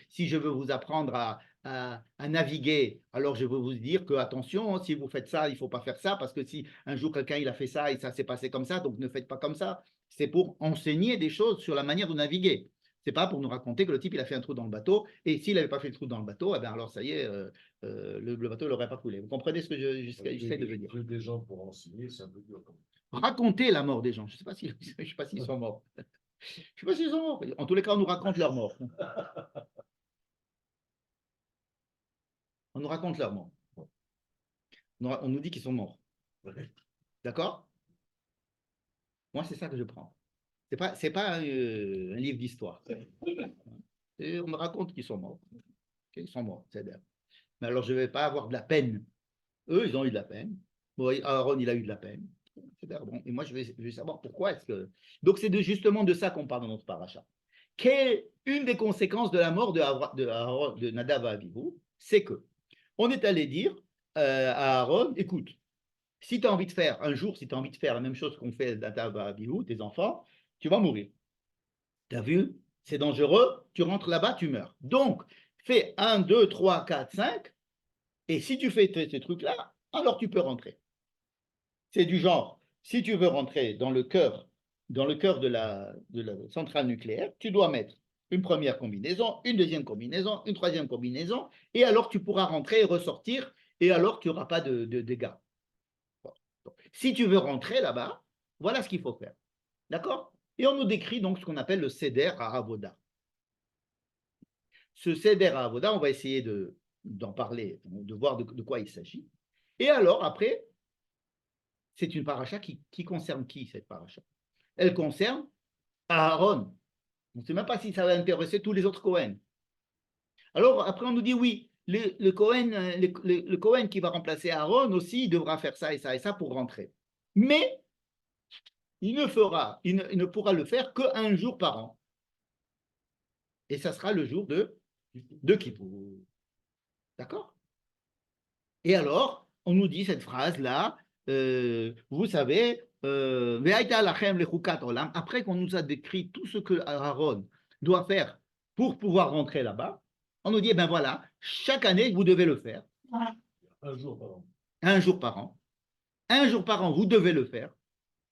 si je veux vous apprendre à naviguer, alors je veux vous dire que, attention, si vous faites ça, il ne faut pas faire ça, parce que si un jour quelqu'un il a fait ça et ça s'est passé comme ça, donc ne faites pas comme ça. C'est pour enseigner des choses sur la manière de naviguer. C'est pas pour nous raconter que le type il a fait un trou dans le bateau et s'il n'avait pas fait le trou dans le bateau, eh bien alors ça y est, le bateau ne l'aurait pas coulé. Vous comprenez ce que j'essaie de dire? Des gens pour enseigner, c'est un peu dur. Raconter la mort des gens. Je ne sais pas s'ils sont morts. Je ne sais pas s'ils sont morts. En tous les cas, on nous raconte leur mort. On nous raconte leur mort. On nous dit qu'ils sont morts. D'accord? Moi, c'est ça que je prends. C'est pas un livre d'histoire. On me raconte qu'ils sont morts. Ils sont morts, c'est d'ailleurs. Mais alors, je ne vais pas avoir de la peine. Eux, ils ont eu de la peine. Bon, Aaron, il a eu de la peine. Bon, et moi, je vais savoir pourquoi est-ce que... Donc, c'est justement de ça qu'on parle dans notre paracha. Une des conséquences de la mort de Nadav et Abihu, c'est que on est allé dire à Aaron, écoute, si tu as envie de faire, un jour, si tu as envie de faire la même chose qu'on fait Nadav et Abihu, tes enfants, tu vas mourir. Tu as vu? C'est dangereux, tu rentres là-bas, tu meurs. Donc, fais 1, 2, 3, 4, 5, et si tu fais ces trucs-là, alors tu peux rentrer. C'est du genre, si tu veux rentrer dans le cœur de la centrale nucléaire, tu dois mettre une première combinaison, une deuxième combinaison, une troisième combinaison, et alors tu pourras rentrer et ressortir, et alors tu n'auras pas de dégâts. Bon. Si tu veux rentrer là-bas, voilà ce qu'il faut faire. D'accord? Et on nous décrit donc ce qu'on appelle le Seder HaAvoda. Ce Seder HaAvoda, on va essayer d'en parler, de voir de quoi il s'agit. Et alors, après, c'est une paracha qui concerne qui, cette paracha? Elle concerne Aaron. On ne sait même pas si ça va intéresser tous les autres Cohen. Alors, après, on nous dit oui, le Cohen qui va remplacer Aaron aussi, il devra faire ça et ça et ça pour rentrer. Mais il ne pourra le faire qu'un jour par an. Et ça sera le jour de Kippour. D'accord? Et alors, on nous dit cette phrase-là, vous savez, Ve'ayta lachem lechukat olam, après qu'on nous a décrit tout ce que Aaron doit faire pour pouvoir rentrer là-bas, on nous dit, ben voilà, chaque année, vous devez le faire. Un jour par an. Un jour par an. Un jour par an, vous devez le faire.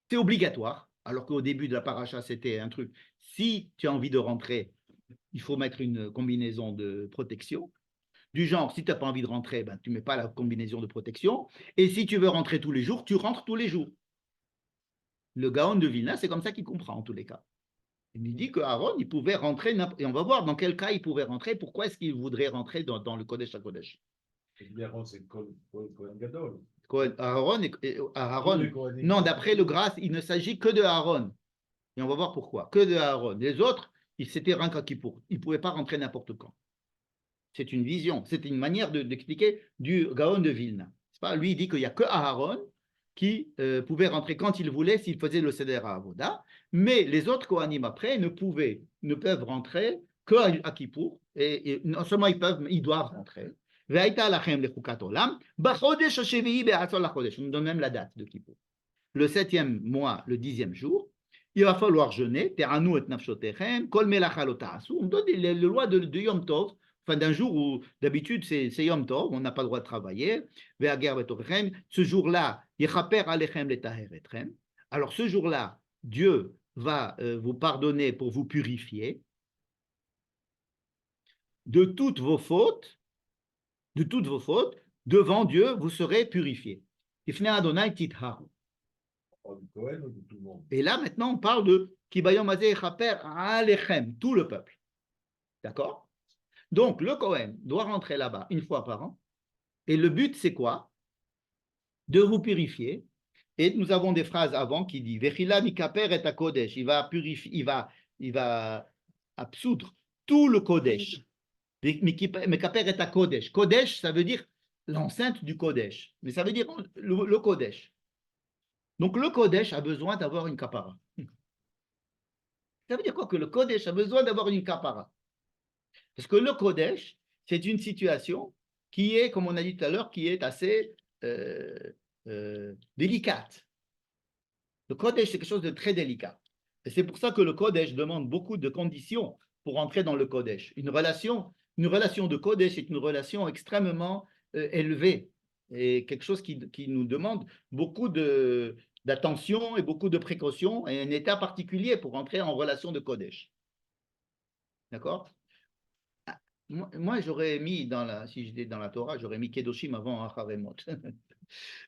C'est obligatoire, alors qu'au début de la paracha, c'était un truc. Si tu as envie de rentrer, il faut mettre une combinaison de protection. Du genre, si tu n'as pas envie de rentrer, ben, tu ne mets pas la combinaison de protection. Et si tu veux rentrer tous les jours, tu rentres tous les jours. Le Gaon de Vilna, c'est comme ça qu'il comprend en tous les cas. Il lui dit qu'Aaron, il pouvait rentrer, et on va voir dans quel cas il pouvait rentrer, pourquoi est-ce qu'il voudrait rentrer dans le Kodesh HaKodesh. Aaron, c'est Kohen Gadol. Aaron, non, d'après le grâce, il ne s'agit que de Aaron. Et on va voir pourquoi. Que de Aaron. Les autres, c'était rien qu'à Kippour. Ils ne pouvaient pas rentrer n'importe quand. C'est une vision, c'est une manière d'expliquer du Gaon de Vilna. Pas lui, il dit qu'il n'y a que Aaron qui pouvait rentrer quand il voulait s'il faisait le Seder à Avoda, mais les autres Kohanim après ne peuvent rentrer qu'à Kippour, et non seulement ils peuvent, mais ils doivent rentrer. On nous donne même la date de Kippour. Le 7e mois, le 10e jour, il va falloir jeûner. On donne les lois de Yom Tov, enfin d'un jour où d'habitude c'est Yom Tov, on n'a pas le droit de travailler. Ce jour-là, alors ce jour-là, Dieu va vous pardonner pour vous purifier de toutes vos fautes, devant Dieu, vous serez purifiés. Et là, maintenant, on parle de Kibayom Azeh Chaper Alechem, tout le peuple. D'accord? Donc, le Kohen doit rentrer là-bas une fois par an. Et le but, c'est quoi? De vous purifier. Et nous avons des phrases avant qui disent Vechila mikaper et Kodesh. Il va purifier, il va absoudre tout le Kodesh. Mikaper et Kodesh. Kodesh, ça veut dire l'enceinte du Kodesh. Mais ça veut dire le Kodesh. Donc, le Kodesh a besoin d'avoir une kapara. Ça veut dire quoi que le Kodesh a besoin d'avoir une kapara? Parce que le Kodesh, c'est une situation qui est, comme on a dit tout à l'heure, qui est assez délicate. Le Kodesh, c'est quelque chose de très délicat. Et c'est pour ça que le Kodesh demande beaucoup de conditions pour entrer dans le Kodesh. Une relation de Kodesh est une relation extrêmement élevée et quelque chose qui nous demande beaucoup d'attention et beaucoup de précautions et un état particulier pour entrer en relation de Kodesh. D'accord? Moi, j'aurais mis si j'étais dans la Torah, j'aurais mis Kedoshim avant Acharemot.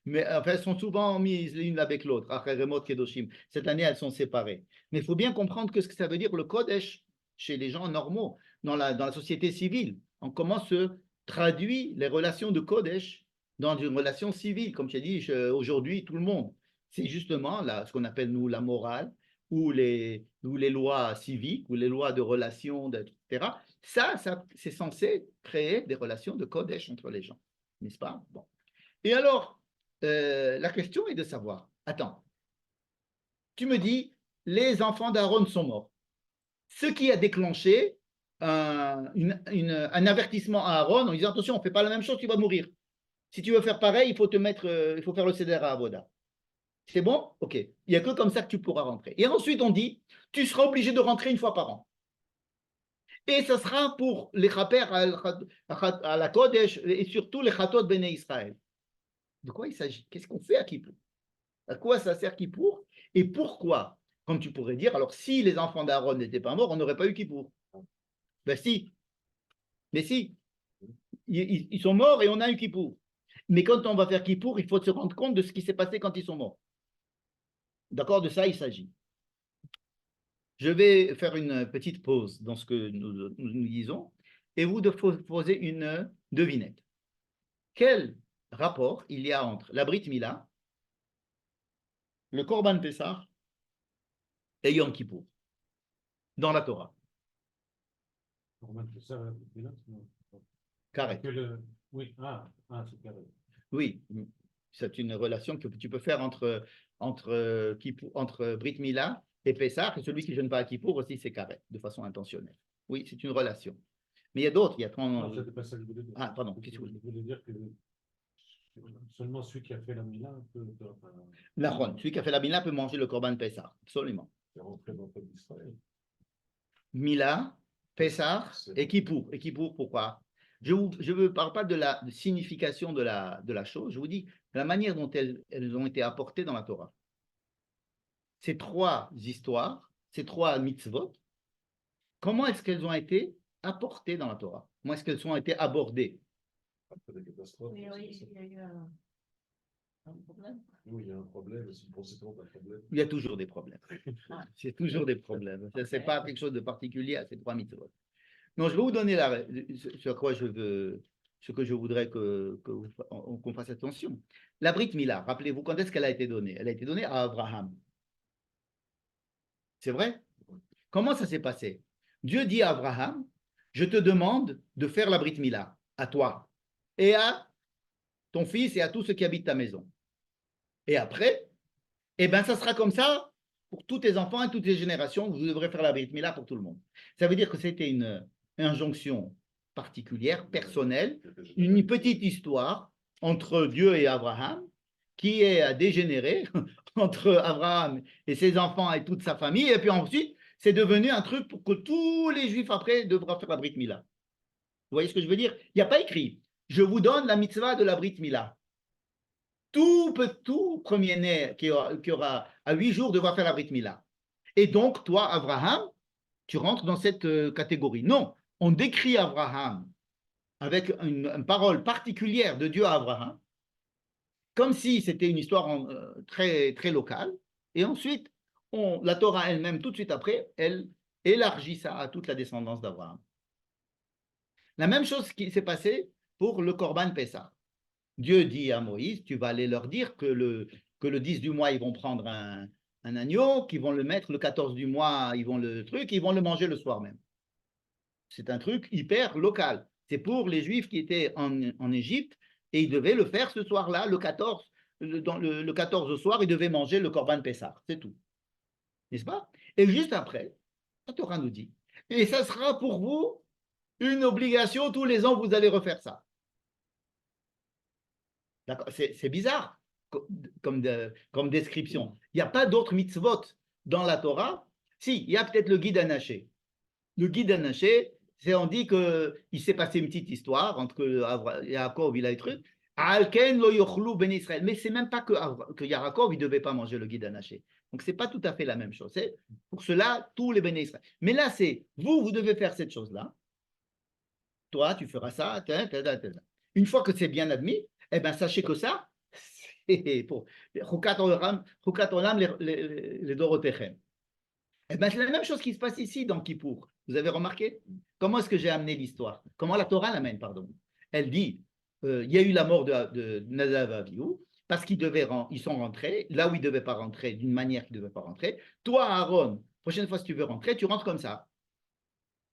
Mais enfin, elles sont souvent mises l'une avec l'autre, Acharemot, Kedoshim. Cette année, elles sont séparées. Mais il faut bien comprendre ce que ça veut dire le Kodesh chez les gens normaux, dans la société civile. En comment se traduit les relations de Kodesh dans une relation civile, comme tu as dit, aujourd'hui, tout le monde. C'est justement ce qu'on appelle, nous, la morale, ou les lois civiques, ou les lois de relations, etc. Ça c'est censé créer des relations de Kodesh entre les gens, n'est-ce pas? Bon. Et alors, la question est de savoir, attends, tu me dis, les enfants d'Aaron sont morts. Ce qui a déclenché un avertissement à Aaron en disant, attention, on ne fait pas la même chose, tu vas mourir. Si tu veux faire pareil, il faut faire le Seder à Avoda. C'est bon? Ok. Il n'y a que comme ça que tu pourras rentrer. Et ensuite, on dit, tu seras obligé de rentrer une fois par an. Et ça sera pour les Chaper à la Kodesh et surtout les Chatot Bnei Israël. De quoi il s'agit? Qu'est-ce qu'on fait à Kippour? À quoi ça sert Kippour? Et pourquoi? Comme tu pourrais dire, alors si les enfants d'Aaron n'étaient pas morts, on n'aurait pas eu Kippour. Ben si. Mais si. Ils sont morts et on a eu Kippour. Mais quand on va faire Kippour, il faut se rendre compte de ce qui s'est passé quand ils sont morts. D'accord? De ça, il s'agit. Je vais faire une petite pause dans ce que nous disons et vous de poser une devinette. Quel rapport il y a entre la Brit Mila, le Korban Pessah et Yom Kippour dans la Torah? Carré. Oui, c'est carré. Oui, c'est une relation que tu peux faire entre Brit Mila et Pessah, et celui qui ne jeûne pas à Kippour aussi, c'est carré, de façon intentionnelle. Oui, c'est une relation. Mais il y a d'autres, il y a 30... Non, c'était pas ça que je voulais dire. Ah, pardon, je voulais dire que Seulement celui qui a fait la Mila peut Nahon, celui qui a fait la Mila peut manger le Corban Pessah, absolument. rentrer dans le peuple d'Israël. Mila, Pessah C'est- et Kippour. Et Kippour, pourquoi? Je ne parle pas de la signification de la chose, je vous dis la manière dont elles ont été apportées dans la Torah. Ces trois histoires, ces trois mitzvot, comment est-ce qu'elles ont été apportées dans la Torah? Comment est-ce qu'elles ont été abordées? Après des catastrophes. Oui, c'est oui, ça. il y a eu un problème. Oui, il y a un problème, c'est une conséquence d'un problème. Il y a toujours des problèmes. C'est toujours des problèmes. Ce n'est pas quelque chose de particulier à ces trois mitzvot. Non, je vais vous donner ce à quoi ce que je voudrais qu'on fasse attention. La Brit Mila, rappelez-vous, quand est-ce qu'elle a été donnée? Elle a été donnée à Abraham. C'est vrai? Comment ça s'est passé? Dieu dit à Abraham, je te demande de faire la Brit Mila à toi et à ton fils et à tous ceux qui habitent ta maison. Et après, eh bien, ça sera comme ça pour tous tes enfants et toutes les générations. Vous devrez faire la Brit Mila pour tout le monde. Ça veut dire que c'était une injonction particulière, personnelle, une petite histoire entre Dieu et Abraham qui a dégénéré entre Abraham et ses enfants et toute sa famille. Et puis ensuite, c'est devenu un truc pour que tous les Juifs après devront faire la Brit Mila. Vous voyez ce que je veux dire? Il n'y a pas écrit « Je vous donne la mitzvah de la Brit Mila ». Tout premier-né qui aura à 8 jours devra faire la Brit Mila. Et donc, toi, Abraham, tu rentres dans cette catégorie. Non, on décrit Abraham avec une parole particulière de Dieu à Abraham, comme si c'était une histoire très, très locale. Et ensuite, la Torah elle-même, tout de suite après, elle élargit ça à toute la descendance d'Abraham. La même chose qui s'est passée pour le Corban Pessah. Dieu dit à Moïse, tu vas aller leur dire que le 10 du mois, ils vont prendre un agneau, qu'ils vont le mettre le 14 du mois, ils vont le manger le soir même. C'est un truc hyper local. C'est pour les Juifs qui étaient en Égypte et ils devaient le faire ce soir-là, le 14. Le 14 au soir, ils devaient manger le Corban Pessah. C'est tout. N'est-ce pas? Et juste après, la Torah nous dit, et ça sera pour vous une obligation, tous les ans, vous allez refaire ça. C'est bizarre comme description. Il n'y a pas d'autres mitzvot dans la Torah. Si, il y a peut-être le guide anaché. Le guide anaché, on dit qu'il s'est passé une petite histoire entre Yaakov et les trucs. Alken lo yochlu ben Israël. Mais c'est même pas que Yaakov, il ne devait pas manger le guide anaché. Donc, ce n'est pas tout à fait la même chose. Pour cela, tous les béné Israël. Mais là, c'est vous devez faire cette chose-là. Toi, tu feras ça. Une fois que c'est bien admis, eh bien, sachez que ça, c'est pour Chukat Olam les Dorotechem. Eh bien, c'est la même chose qui se passe ici dans Kippour. Vous avez remarqué? Comment est-ce que j'ai amené l'histoire? Comment la Torah l'amène, pardon? Elle dit, il y a eu la mort de Nadav et Abihu, parce ils sont rentrés là où ils ne devaient pas rentrer, d'une manière qu'ils ne devaient pas rentrer. Toi, Aaron, prochaine fois si tu veux rentrer, tu rentres comme ça.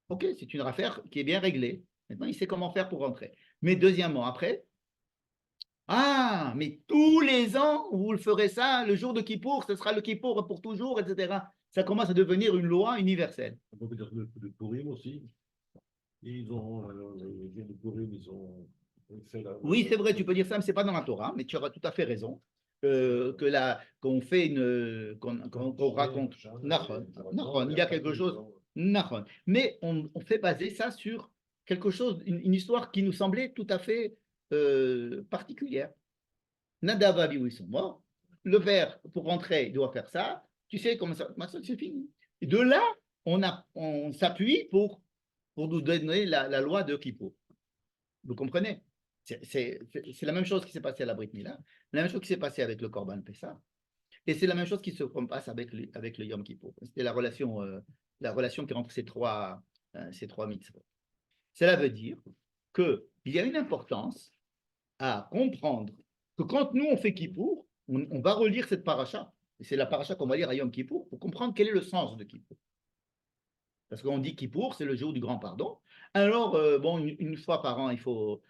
Ok, c'est une affaire qui est bien réglée. Maintenant, il sait comment faire pour rentrer. Mais deuxièmement, après, ah, mais tous les ans, vous le ferez ça, le jour de Kippour, ce sera le Kippour pour toujours, etc. Ça commence à devenir une loi universelle. On peut dire le Purim aussi. Ils ont, les Purim, ils ont fait la. Oui, c'est vrai, tu peux dire ça, mais ce n'est pas dans la Torah, mais tu auras tout à fait raison. Qu'on fait qu'on raconte. Nahon, il y a quelque chose. Nahon. Mais on fait baser ça sur quelque chose, une histoire qui nous semblait tout à fait particulière. Nadav et Abihu, ils sont morts. Le père, pour rentrer, il doit faire ça. Tu sais comment ça, c'est fini. Et de là, on s'appuie pour nous donner la loi de Kippour. Vous comprenez? C'est la même chose qui s'est passé à la Brit Mila, la même chose qui s'est passé avec le Corban Pessah, et c'est la même chose qui se passe avec le Yom Kippour. C'était la relation qui est entre ces trois mitzvot. Cela veut dire qu'il y a une importance à comprendre que quand nous on fait Kippour, on va relire cette paracha, et c'est la paracha qu'on va lire à Yom Kippour pour comprendre quel est le sens de Kippour. Parce qu'on dit Kippour, c'est le jour du grand pardon. Alors, bon, une fois par an, il faut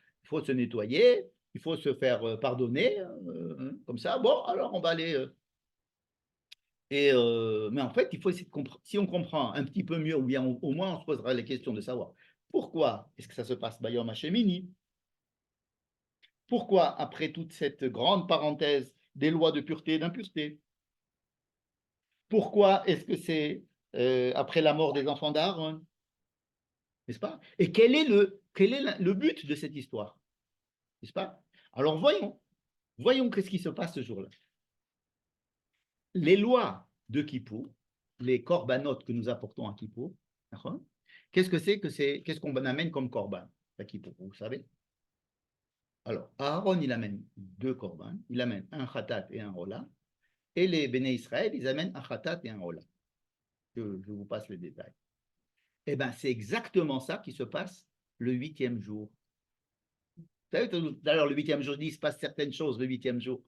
se nettoyer, il faut se faire pardonner, comme ça. Bon, alors on va aller. Mais en fait, il faut essayer de comprendre. Si on comprend un petit peu mieux, ou bien au moins on se posera les questions de savoir pourquoi est-ce que ça se passe Bayom Hashemini. Pourquoi, après toute cette grande parenthèse des lois de pureté et d'impureté, pourquoi est-ce que c'est après la mort des enfants d'Aaron? N'est-ce pas? Et quel est le but de cette histoire? N'est-ce pas? Alors voyons qu'est-ce qui se passe ce jour-là. Les lois de Kippour, les corbanotes que nous apportons à Kippour, qu'est-ce qu'on amène comme corban à Kippour, vous savez? Alors, Aaron, il amène 2 corbans, il amène un khatat et un rola, et les béné Israël, ils amènent un khatat et un rola. Je vous passe les détails. Eh bien, c'est exactement ça qui se passe le 8e jour. Vous savez, d'ailleurs, le 8e jour, il se passe certaines choses le 8e jour.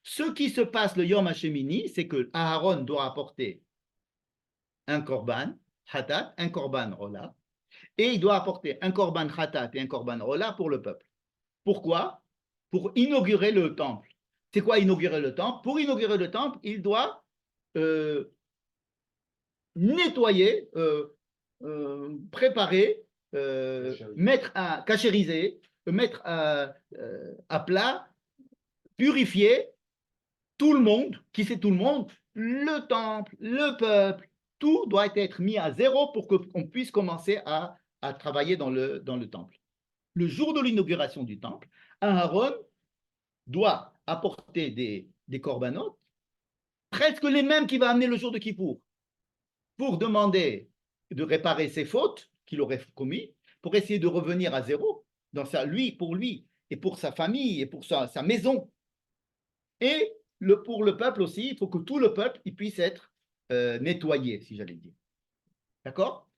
Ce qui se passe le Yom HaShemini, c'est que Aaron doit apporter un korban, khatat, un korban rola, et il doit apporter un korban khatat et un korban rola pour le peuple. Pourquoi? Pour inaugurer le temple. C'est quoi inaugurer le temple? Pour inaugurer le temple, il doit nettoyer, préparer, cachériser, mettre à plat, purifier tout le monde. Qui c'est tout le monde? Le temple, le peuple, tout doit être mis à zéro pour qu'on puisse commencer à travailler dans le temple. Le jour de l'inauguration du temple, Aaron doit apporter des corbanotes, presque les mêmes qu'il va amener le jour de Kippour, pour demander de réparer ses fautes qu'il aurait commises, pour essayer de revenir à zéro pour lui et pour sa famille et pour sa maison. Et pour le peuple aussi, il faut que tout le peuple il puisse être nettoyé, si j'allais dire. D'accord?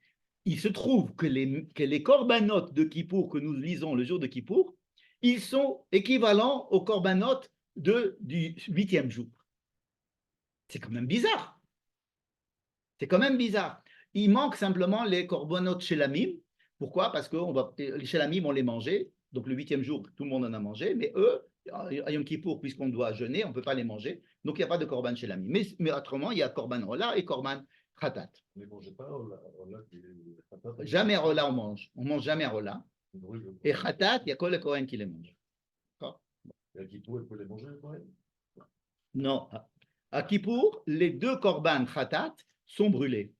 Il se trouve que les corbanotes de Kippour que nous lisons le jour de Kippour, ils sont équivalents aux corbanotes du 8e jour. C'est quand même bizarre. C'est quand même bizarre. Il manque simplement les corbanotes shelamim. Pourquoi? Parce que les shelamim, on les mangeait. Donc le 8e jour, tout le monde en a mangé. Mais eux, à Yom Kippour, puisqu'on doit jeûner, on ne peut pas les manger. Donc il n'y a pas de korban shelamim. Mais autrement, il y a korban rola et korban khatat. On ne mangeait pas rola, Jamais rola on mange. On ne mange jamais rola. Et khatat, il y a que le Kohen qui les mange. Et à Kippour, il peut les manger, le Kohen? Non. À Kippour, les 2 korban khatat sont brûlés.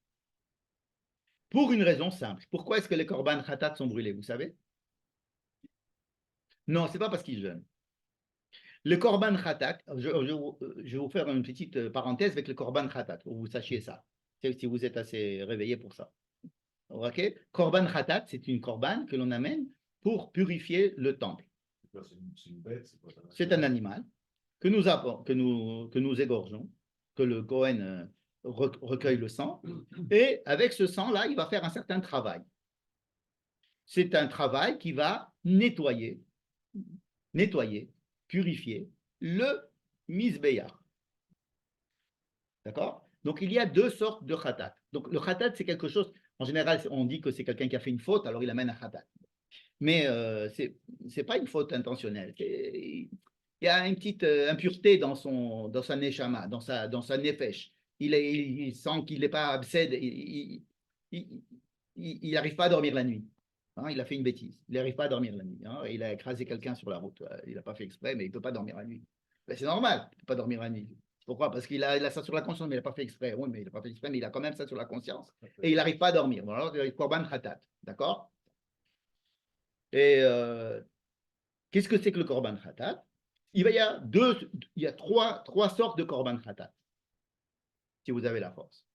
Pour une raison simple. Pourquoi est-ce que les korban khatat sont brûlés, vous savez? Non, ce n'est pas parce qu'ils jeûnent. Le korban khatat, je vais vous faire une petite parenthèse avec le korban khatat, pour que vous sachiez ça, si vous êtes assez réveillé pour ça. Okay? Korban khatat, c'est une korban que l'on amène pour purifier le temple. C'est une bête, c'est un animal que nous égorgeons, que le Kohen recueille le sang, et avec ce sang-là, il va faire un certain travail. C'est un travail qui va nettoyer, purifier le misbéach. D'accord? Donc, il y a 2 sortes de khatat. Donc, le khatat, c'est quelque chose, en général, on dit que c'est quelqu'un qui a fait une faute, alors il amène un khatat. Mais ce n'est pas une faute intentionnelle. Il y a une petite impureté dans sa neshama, dans sa nefesh. Il sent qu'il n'est pas absède, il n'arrive pas à dormir la nuit. Hein, il a fait une bêtise. Il n'arrive pas à dormir la nuit. Hein, il a écrasé quelqu'un sur la route. Il n'a pas fait exprès, mais il ne peut pas dormir la nuit. Ben, c'est normal, il ne peut pas dormir la nuit. Pourquoi? Parce qu'il a ça sur la conscience, mais il n'a pas fait exprès. Oui, mais il n'a pas fait exprès, mais il a quand même ça sur la conscience. Et il n'arrive pas à dormir. Bon, alors, il korban khatat. D'accord? Et qu'est-ce que c'est que le korban khatat? Il y a trois sortes de korban khatat, si vous avez la force.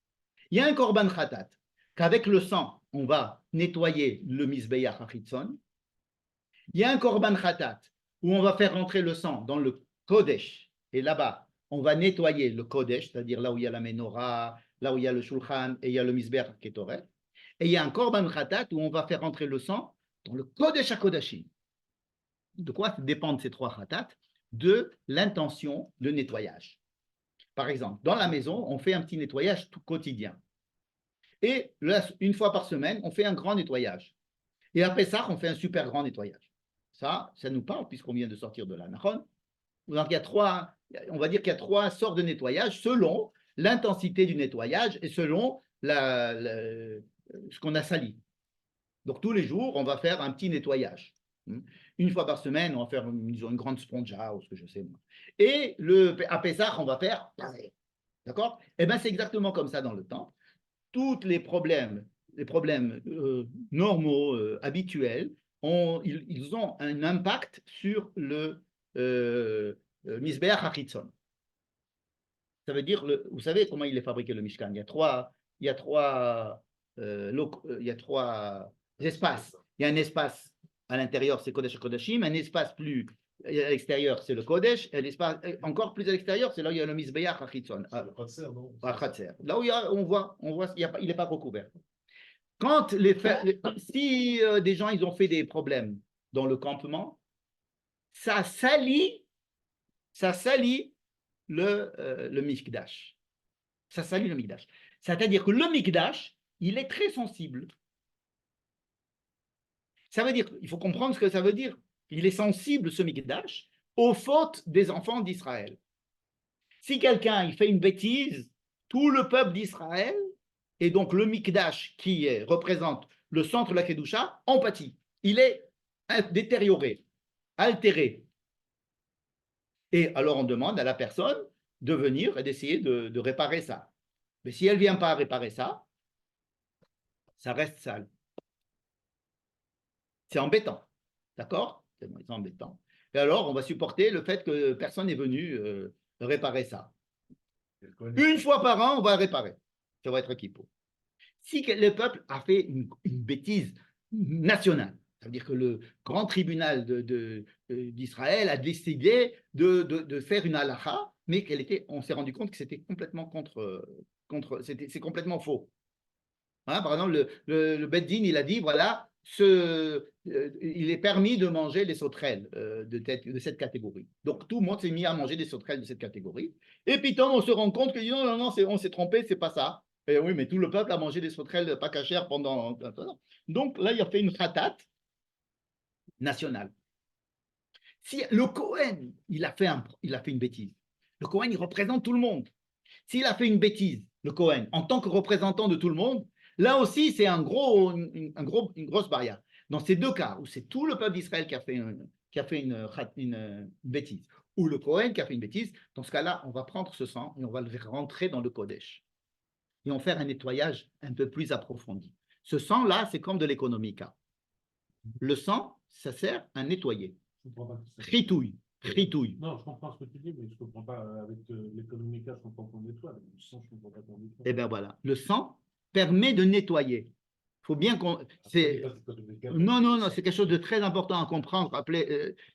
Il y a un korban khatat qu'avec le sang, on va nettoyer le misbéach hachitzon. Il y a un korban khatat où on va faire rentrer le sang dans le kodesh, et là-bas, on va nettoyer le kodesh, c'est-à-dire là où il y a la menorah, là où il y a le shulchan, et il y a le misbéach ketoret. Et il y a un korban khatat où on va faire rentrer le sang dans le kodesh hakodashim. De quoi dépendent ces 3 khatat? De l'intention de nettoyage. Par exemple, dans la maison, on fait un petit nettoyage tout quotidien. Et là, une fois par semaine, on fait un grand nettoyage. Et après ça, on fait un super grand nettoyage. Ça nous parle puisqu'on vient de sortir de la Nahon. Donc, on va dire qu'il y a 3 sortes de nettoyage selon l'intensité du nettoyage et selon ce qu'on a sali. Donc, tous les jours, on va faire un petit nettoyage. une fois par semaine, on va faire disons, une grande spongia ou ce que je sais moi. Et à Pessah, on va faire pareil. D'accord? Eh bien, c'est exactement comme ça dans le temps. Tous les problèmes normaux, habituels, ils ont un impact sur le Misbeach HaChitzon. Ça veut dire, vous savez comment il est fabriqué le Mishkan? Il y a trois espaces. Il y a un espace à l'intérieur, c'est Kodesh Kodashim, un espace plus à l'extérieur, c'est le Kodesh, et l'espace encore plus à l'extérieur, c'est là où il y a le Misbeach HaChitzon. C'est le Khatser, non? Là où on voit il n'est pas recouvert. Quand si des gens ils ont fait des problèmes dans le campement, ça salit le Mikdash. Ça salit le Mikdash. C'est-à-dire que le Mikdash, il est très sensible. Ça veut dire, il faut comprendre ce que ça veut dire. Il est sensible, ce Mikdash, aux fautes des enfants d'Israël. Si quelqu'un il fait une bêtise, tout le peuple d'Israël, et donc le Mikdash qui représente le centre de la Kedusha, en pâtit. Il est détérioré, altéré. Et alors on demande à la personne de venir et d'essayer de réparer ça. Mais si elle ne vient pas réparer ça, ça reste sale. C'est embêtant. D'accord? C'est embêtant. Et alors on va supporter le fait que personne n'est venu réparer ça. Une fois par an, on va réparer. Ça va être Kippour. Si le peuple a fait une bêtise nationale, ça veut dire que le grand tribunal d'Israël a décidé de faire une halakha, mais on s'est rendu compte que c'était complètement c'est complètement faux. Hein, par exemple, le Beth Din, il a dit, voilà, il est permis de manger les sauterelles de cette catégorie. Donc, tout le monde s'est mis à manger des sauterelles de cette catégorie. Et puis, on se rend compte que non, on s'est trompé, c'est pas ça. Et oui, mais tout le peuple a mangé des sauterelles pas cachères pendant. Donc, là, il a fait une khatat nationale. Si le Cohen, il a fait une bêtise, le Cohen, il représente tout le monde. S'il a fait une bêtise, le Cohen, en tant que représentant de tout le monde, là aussi, c'est une grosse barrière. Dans ces deux cas, où c'est tout le peuple d'Israël qui a fait une bêtise, ou le Cohen qui a fait une bêtise, dans ce cas-là, on va prendre ce sang et on va le faire rentrer dans le Kodesh. Et on va faire un nettoyage un peu plus approfondi. Ce sang-là, c'est comme de l'économica. Le sang, ça sert à nettoyer. Ritouille. Non, je comprends ce que tu dis, mais je ne comprends pas avec l'économica, je comprends qu'on nettoie. Avec le sang, je ne comprends pas qu'on nettoie. Eh bien voilà, le sang permet de nettoyer. Il faut bien qu'on. Non, c'est quelque chose de très important à comprendre.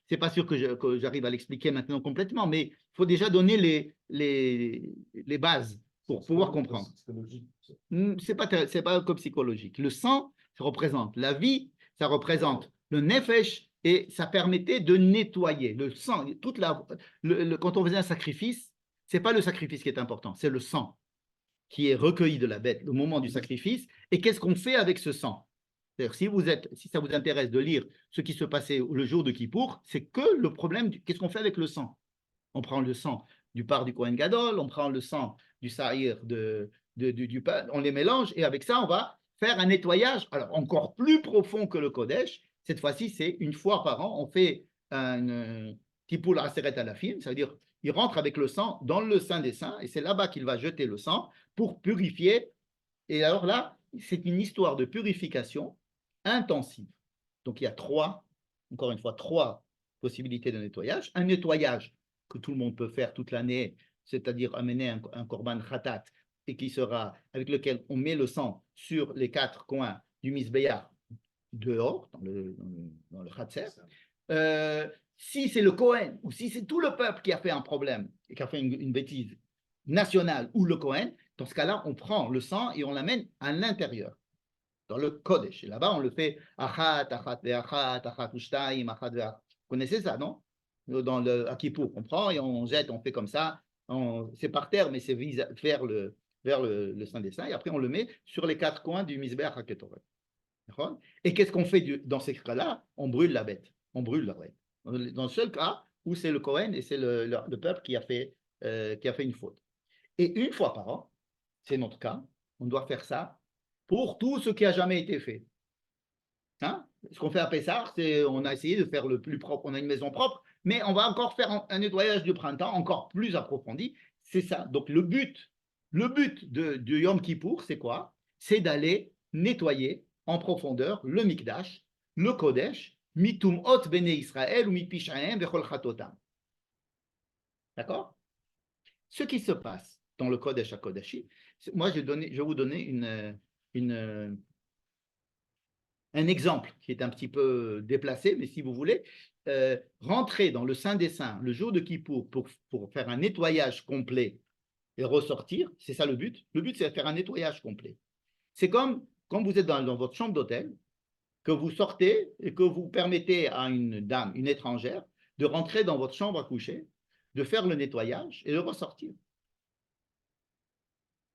C'est pas sûr que j'arrive à l'expliquer maintenant complètement, mais il faut déjà donner les bases pour pouvoir comprendre. C'est pas comme psychologique. Le sang, ça représente la vie, ça représente le nefesh, et ça permettait de nettoyer le sang. Quand on faisait un sacrifice, c'est pas le sacrifice qui est important, c'est le sang qui est recueilli de la bête au moment du sacrifice. Et qu'est-ce qu'on fait avec ce sang? C'est-à-dire, si ça vous intéresse de lire ce qui se passait le jour de Kippour, c'est que le problème, qu'est-ce qu'on fait avec le sang? On prend le sang du part du Kohen Gadol, on prend le sang du Sahir du pain, on les mélange, et avec ça, on va faire un nettoyage, alors encore plus profond que le Kodesh. Cette fois-ci, c'est une fois par an, on fait un Kippour Aseret Alafim, ça veut dire il rentre avec le sang dans le Saint des Saints, et c'est là-bas qu'il va jeter le sang pour purifier. Et alors là, c'est une histoire de purification intensive. Donc il y a encore une fois, trois possibilités de nettoyage. Un nettoyage que tout le monde peut faire toute l'année, c'est-à-dire amener un korban khatat, et avec lequel on met le sang sur les quatre coins du misbéach dehors, dans le khatser. Si c'est le Cohen, ou si c'est tout le peuple qui a fait un problème, et qui a fait une bêtise nationale, ou le Cohen, dans ce cas-là, on prend le sang et on l'amène à l'intérieur, dans le Kodesh. Et là-bas, on le fait achat, achat, ve'achat, achat, ushtaim, achat, ve'achat. Vous connaissez ça, non? Dans le Kippour, on prend et on jette, on fait comme ça. C'est par terre, mais c'est vers le Saint des Saints. Et après, on le met sur les quatre coins du Misbéach HaKetoret. Et qu'est-ce qu'on fait dans ces cas-là? On brûle la bête. On brûle la bête. Dans le seul cas où c'est le Cohen et c'est le peuple qui a fait une faute. Et une fois par an, c'est notre cas, on doit faire ça pour tout ce qui a jamais été fait. Hein? ce qu'on fait à Pessah, c'est on a essayé de faire le plus propre. On a une maison propre, mais on va encore faire un nettoyage du printemps encore plus approfondi. C'est ça. Donc le but de Yom Kippour, c'est quoi? C'est d'aller nettoyer en profondeur le Mikdash, le Kodesh, mitum ot bene Israël ou mipishahem vechol chatotam. D'accord? Ce qui se passe dans le Kodesh à Kodeshi, moi je vais vous donner un exemple qui est un petit peu déplacé, mais si vous voulez, rentrer dans le Saint des Saints le jour de Kippour pour faire un nettoyage complet et ressortir, c'est ça le but. Le but, c'est de faire un nettoyage complet. C'est comme quand vous êtes dans votre chambre d'hôtel, que vous sortez et que vous permettez à une dame, une étrangère, de rentrer dans votre chambre à coucher, de faire le nettoyage et de ressortir.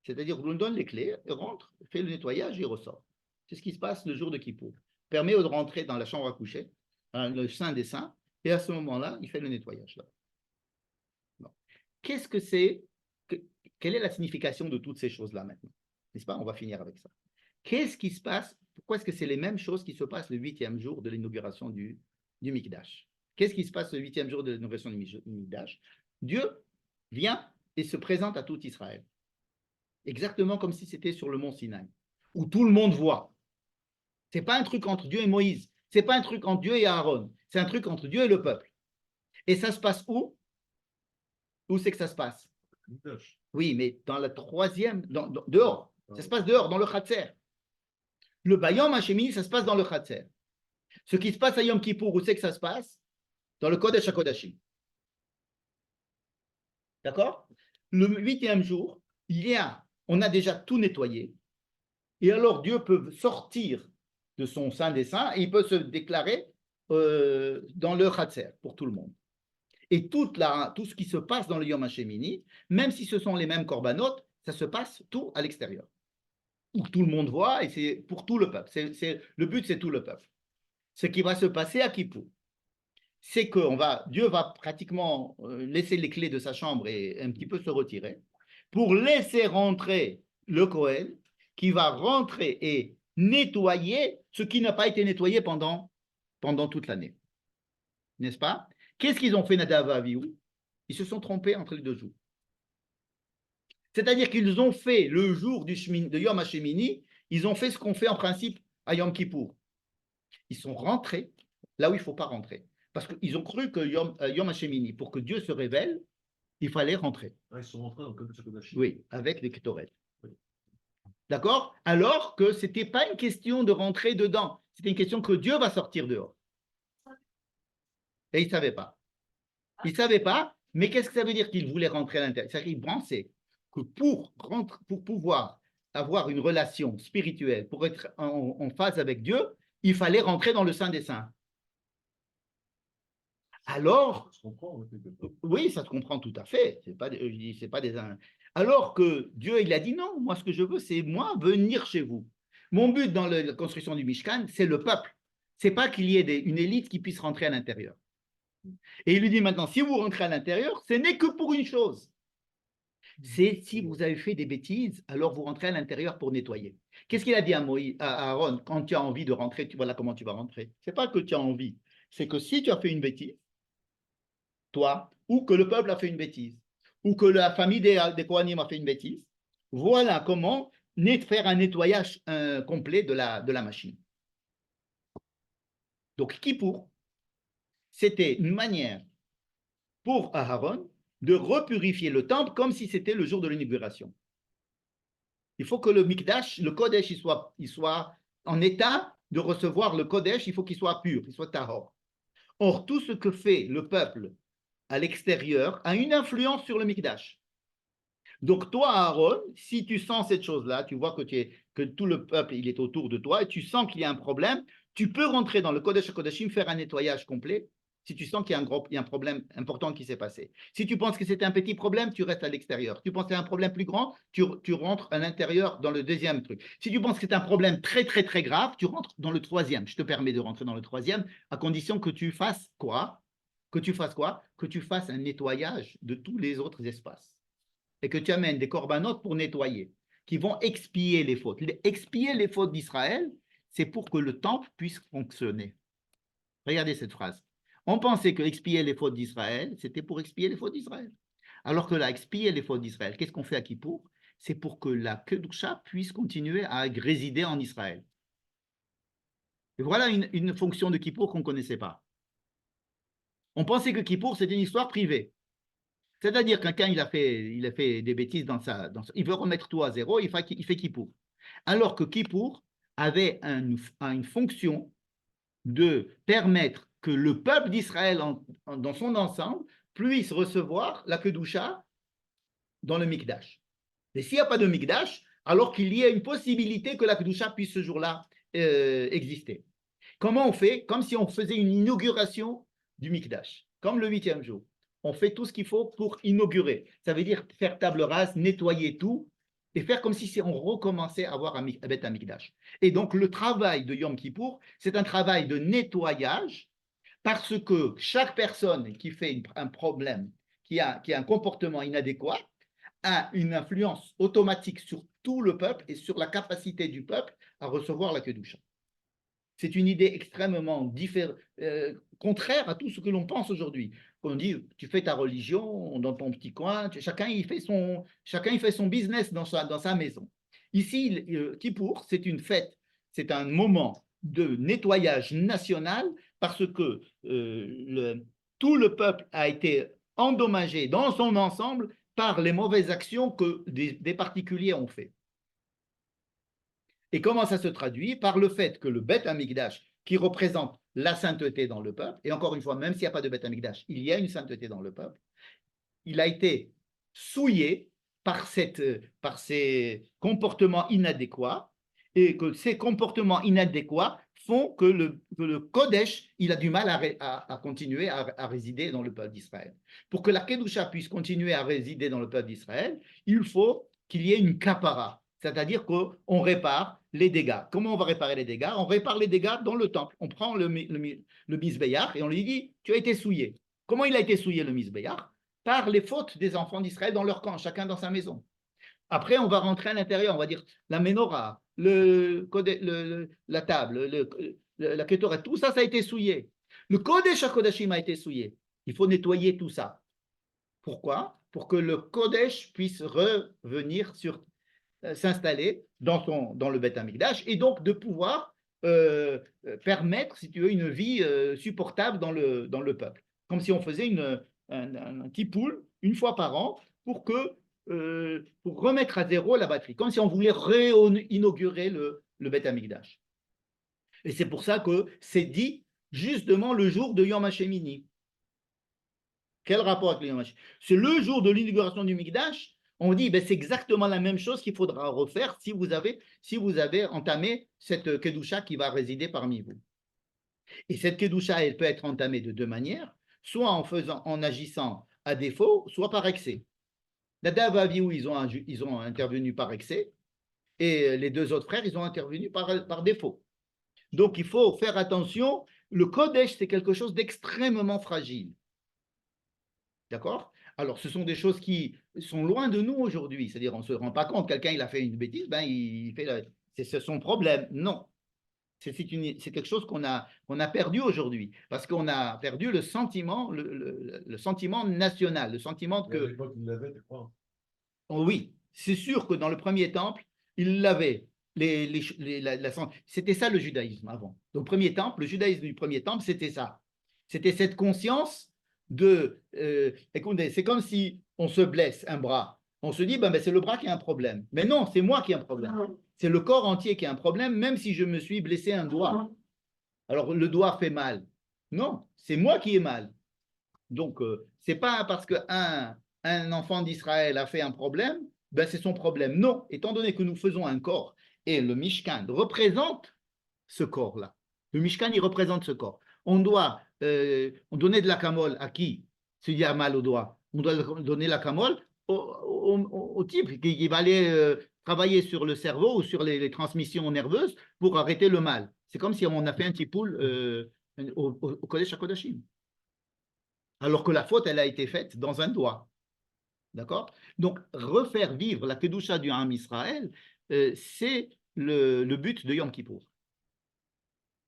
C'est-à-dire, on lui donne les clés, il rentre, fait le nettoyage et ressort. C'est ce qui se passe le jour de Kippour. Permet de rentrer dans la chambre à coucher, le Saint des Saints, et à ce moment-là, il fait le nettoyage. Bon. Qu'est-ce que c'est? Quelle est la signification de toutes ces choses-là maintenant? N'est-ce pas? On va finir avec ça. Qu'est-ce qui se passe? Pourquoi est-ce que c'est les mêmes choses qui se passent le 8e jour de l'inauguration du Mikdash? Qu'est-ce qui se passe le 8e jour de l'inauguration du Mikdash? Dieu vient et se présente à tout Israël. Exactement comme si c'était sur le mont Sinaï, où tout le monde voit. Ce n'est pas un truc entre Dieu et Moïse, ce n'est pas un truc entre Dieu et Aaron, c'est un truc entre Dieu et le peuple. Et ça se passe où? Où c'est que ça se passe? Oui, mais dans la troisième, dehors. Ça se passe dehors, dans le Khatser. Le Bayom Hashemini, ça se passe dans le Khatser. Ce qui se passe à Yom Kippour, où c'est que ça se passe? Dans le Kodesh HaKodashim. D'accord? Le 8e jour, on a déjà tout nettoyé. Et alors, Dieu peut sortir de son Saint des Saints et il peut se déclarer dans le Khatser pour tout le monde. Et tout ce qui se passe dans le Yom HaShemini, même si ce sont les mêmes corbanotes, ça se passe tout à l'extérieur. Où tout le monde voit et c'est pour tout le peuple. Le but, c'est tout le peuple. Ce qui va se passer à Kippour, c'est que Dieu va pratiquement laisser les clés de sa chambre et un petit peu se retirer pour laisser rentrer le Kohen qui va rentrer et nettoyer ce qui n'a pas été nettoyé pendant toute l'année. N'est-ce pas? Qu'est-ce qu'ils ont fait Nadav et Avihu? Ils se sont trompés entre les deux jours. C'est-à-dire qu'ils ont fait le jour de Yom HaShemini, ils ont fait ce qu'on fait en principe à Yom Kippour. Ils sont rentrés là où il ne faut pas rentrer. Parce qu'ils ont cru que Yom HaShemini, pour que Dieu se révèle, il fallait rentrer. Ah, ils sont rentrés dans le Kodesh HaKodashim. Oui, avec les Ketoret. Oui. D'accord? Alors que ce n'était pas une question de rentrer dedans. C'était une question que Dieu va sortir dehors. Et ils ne savaient pas. Ils ne savaient pas, mais qu'est-ce que ça veut dire qu'ils voulaient rentrer à l'intérieur? C'est-à-dire qu'ils pensaient que pour pouvoir avoir une relation spirituelle, pour être en phase avec Dieu, il fallait rentrer dans le Saint des Saints. Alors, ça se comprend, oui, ça se comprend tout à fait. C'est pas des. Alors que Dieu, il a dit non, moi ce que je veux, c'est moi venir chez vous. Mon but dans la construction du Mishkan, c'est le peuple. C'est pas qu'il y ait une élite qui puisse rentrer à l'intérieur. Et il lui dit maintenant, si vous rentrez à l'intérieur, ce n'est que pour une chose. C'est si vous avez fait des bêtises, alors vous rentrez à l'intérieur pour nettoyer. Qu'est-ce qu'il a dit à Aaron? Quand tu as envie de rentrer, voilà comment tu vas rentrer. Ce n'est pas que tu as envie, c'est que si tu as fait une bêtise, toi, ou que le peuple a fait une bêtise, ou que la famille des Kohanim a fait une bêtise, voilà comment faire un nettoyage complet de la machine. Donc, Kippour, c'était une manière pour Aaron de repurifier le temple comme si c'était le jour de l'inauguration. Il faut que le Mikdash, le Kodesh, il soit en état de recevoir le Kodesh, il faut qu'il soit pur, qu'il soit tahor. Or, tout ce que fait le peuple à l'extérieur a une influence sur le Mikdash. Donc, toi, Aaron, si tu sens cette chose-là, tu vois que tout le peuple il est autour de toi et tu sens qu'il y a un problème, tu peux rentrer dans le Kodesh HaKodashim, faire un nettoyage complet. Si tu sens qu'il y a un problème important qui s'est passé. Si tu penses que c'est un petit problème, tu restes à l'extérieur. Si tu penses que c'est un problème plus grand, tu rentres à l'intérieur dans le deuxième truc. Si tu penses que c'est un problème très, très, très grave, tu rentres dans le troisième. Je te permets de rentrer dans le troisième à condition que tu fasses quoi? Que tu fasses un nettoyage de tous les autres espaces. Et que tu amènes des corbanotes pour nettoyer, qui vont expier les fautes. Expier les fautes d'Israël, c'est pour que le temple puisse fonctionner. Regardez cette phrase. On pensait que expier les fautes d'Israël, c'était pour expier les fautes d'Israël. Alors que là, expier les fautes d'Israël, qu'est-ce qu'on fait à Kippour? C'est pour que la Kedusha puisse continuer à résider en Israël. Et voilà une fonction de Kippour qu'on ne connaissait pas. On pensait que Kippour, c'était une histoire privée. C'est-à-dire que quelqu'un, il a fait des bêtises il veut remettre tout à zéro, il fait Kippour. Alors que Kippour avait une fonction de permettre que le peuple d'Israël dans son ensemble puisse recevoir la Kedusha dans le Mikdash. Et s'il n'y a pas de Mikdash, alors qu'il y a une possibilité que la Kedusha puisse ce jour-là exister. Comment on fait? Comme si on faisait une inauguration du Mikdash, comme le 8e jour. On fait tout ce qu'il faut pour inaugurer. Ça veut dire faire table rase, nettoyer tout, et faire comme si on recommençait à avoir un Beth Amikdash. Et donc, le travail de Yom Kippour, c'est un travail de nettoyage, parce que chaque personne qui fait un problème, qui a un comportement inadéquat, a une influence automatique sur tout le peuple et sur la capacité du peuple à recevoir la Kedusha. C'est une idée extrêmement contraire à tout ce que l'on pense aujourd'hui. On dit, tu fais ta religion dans ton petit coin, chacun il fait son business dans sa maison. Ici, Kippour, c'est une fête, c'est un moment de nettoyage national parce que tout le peuple a été endommagé dans son ensemble par les mauvaises actions que des particuliers ont fait. Et comment ça se traduit? Par le fait que le Beth Amikdash, qui représente la sainteté dans le peuple, et encore une fois, même s'il n'y a pas de Beth Amikdash, il y a une sainteté dans le peuple, il a été souillé par ces comportements inadéquats, et que ces comportements inadéquats font que le Kodesh, il a du mal à continuer à résider dans le peuple d'Israël. Pour que la Kedusha puisse continuer à résider dans le peuple d'Israël, il faut qu'il y ait une kapara, c'est-à-dire qu'on répare les dégâts. Comment on va réparer les dégâts? On répare les dégâts dans le temple. On prend le Misbéach et on lui dit, tu as été souillé. Comment il a été souillé le Misbéach? Par les fautes des enfants d'Israël dans leur camp, chacun dans sa maison. Après, on va rentrer à l'intérieur, on va dire la menorah, la table, la kétorah, tout ça, ça a été souillé. Le Kodesh HaKodashim a été souillé. Il faut nettoyer tout ça. Pourquoi? Pour que le Kodesh puisse revenir s'installer dans le Beth Amikdash et donc de pouvoir permettre, si tu veux, une vie supportable dans le peuple. Comme si on faisait un petit pool une fois par an pour remettre à zéro la batterie, comme si on voulait réinaugurer le Beth Amikdash. Et c'est pour ça que c'est dit justement le jour de Yom HaShemini. Quel rapport avec le Yom HaShemini? C'est le jour de l'inauguration du Mikdash. On dit ben, c'est exactement la même chose qu'il faudra refaire si vous avez entamé cette Kedusha qui va résider parmi vous. Et cette Kedusha, elle peut être entamée de deux manières, soit en agissant à défaut, soit par excès. Nadav et Avihu, ils ont intervenu par excès, et les deux autres frères, ils ont intervenu par défaut. Donc, il faut faire attention. Le Kodesh, c'est quelque chose d'extrêmement fragile. D'accord? Alors, ce sont des choses qui sont loin de nous aujourd'hui. C'est-à-dire, on ne se rend pas compte. Quelqu'un, il a fait une bêtise, ben, c'est son problème. Non. C'est quelque chose qu'on a perdu aujourd'hui. Parce qu'on a perdu le sentiment, le sentiment national, le sentiment que… Oh oui, c'est sûr que dans le premier temple, il l'avait. C'était ça le judaïsme avant. Dans le premier temple, le judaïsme du premier temple, c'était ça. C'était cette conscience écoutez, c'est comme si on se blesse un bras. On se dit, ben, c'est le bras qui a un problème. Mais non, c'est moi qui ai un problème. C'est le corps entier qui a un problème, même si je me suis blessé un doigt. Alors, le doigt fait mal. Non, c'est moi qui ai mal. Donc, c'est pas parce qu'un enfant d'Israël a fait un problème, ben, c'est son problème. Non, étant donné que nous faisons un corps, et le Mishkan représente ce corps-là. Le Mishkan, il représente ce corps. On doit donner de la camole à qui? S'il y a mal au doigt. On doit donner la camole au type qui va aller travailler sur le cerveau ou sur les transmissions nerveuses pour arrêter le mal. C'est comme si on a fait un petit pool au Kodesh HaKodashim. Alors que la faute, elle a été faite dans un doigt. D'accord? Donc, refaire vivre la Kedusha du Ham Israël, c'est le but de Yom Kippour.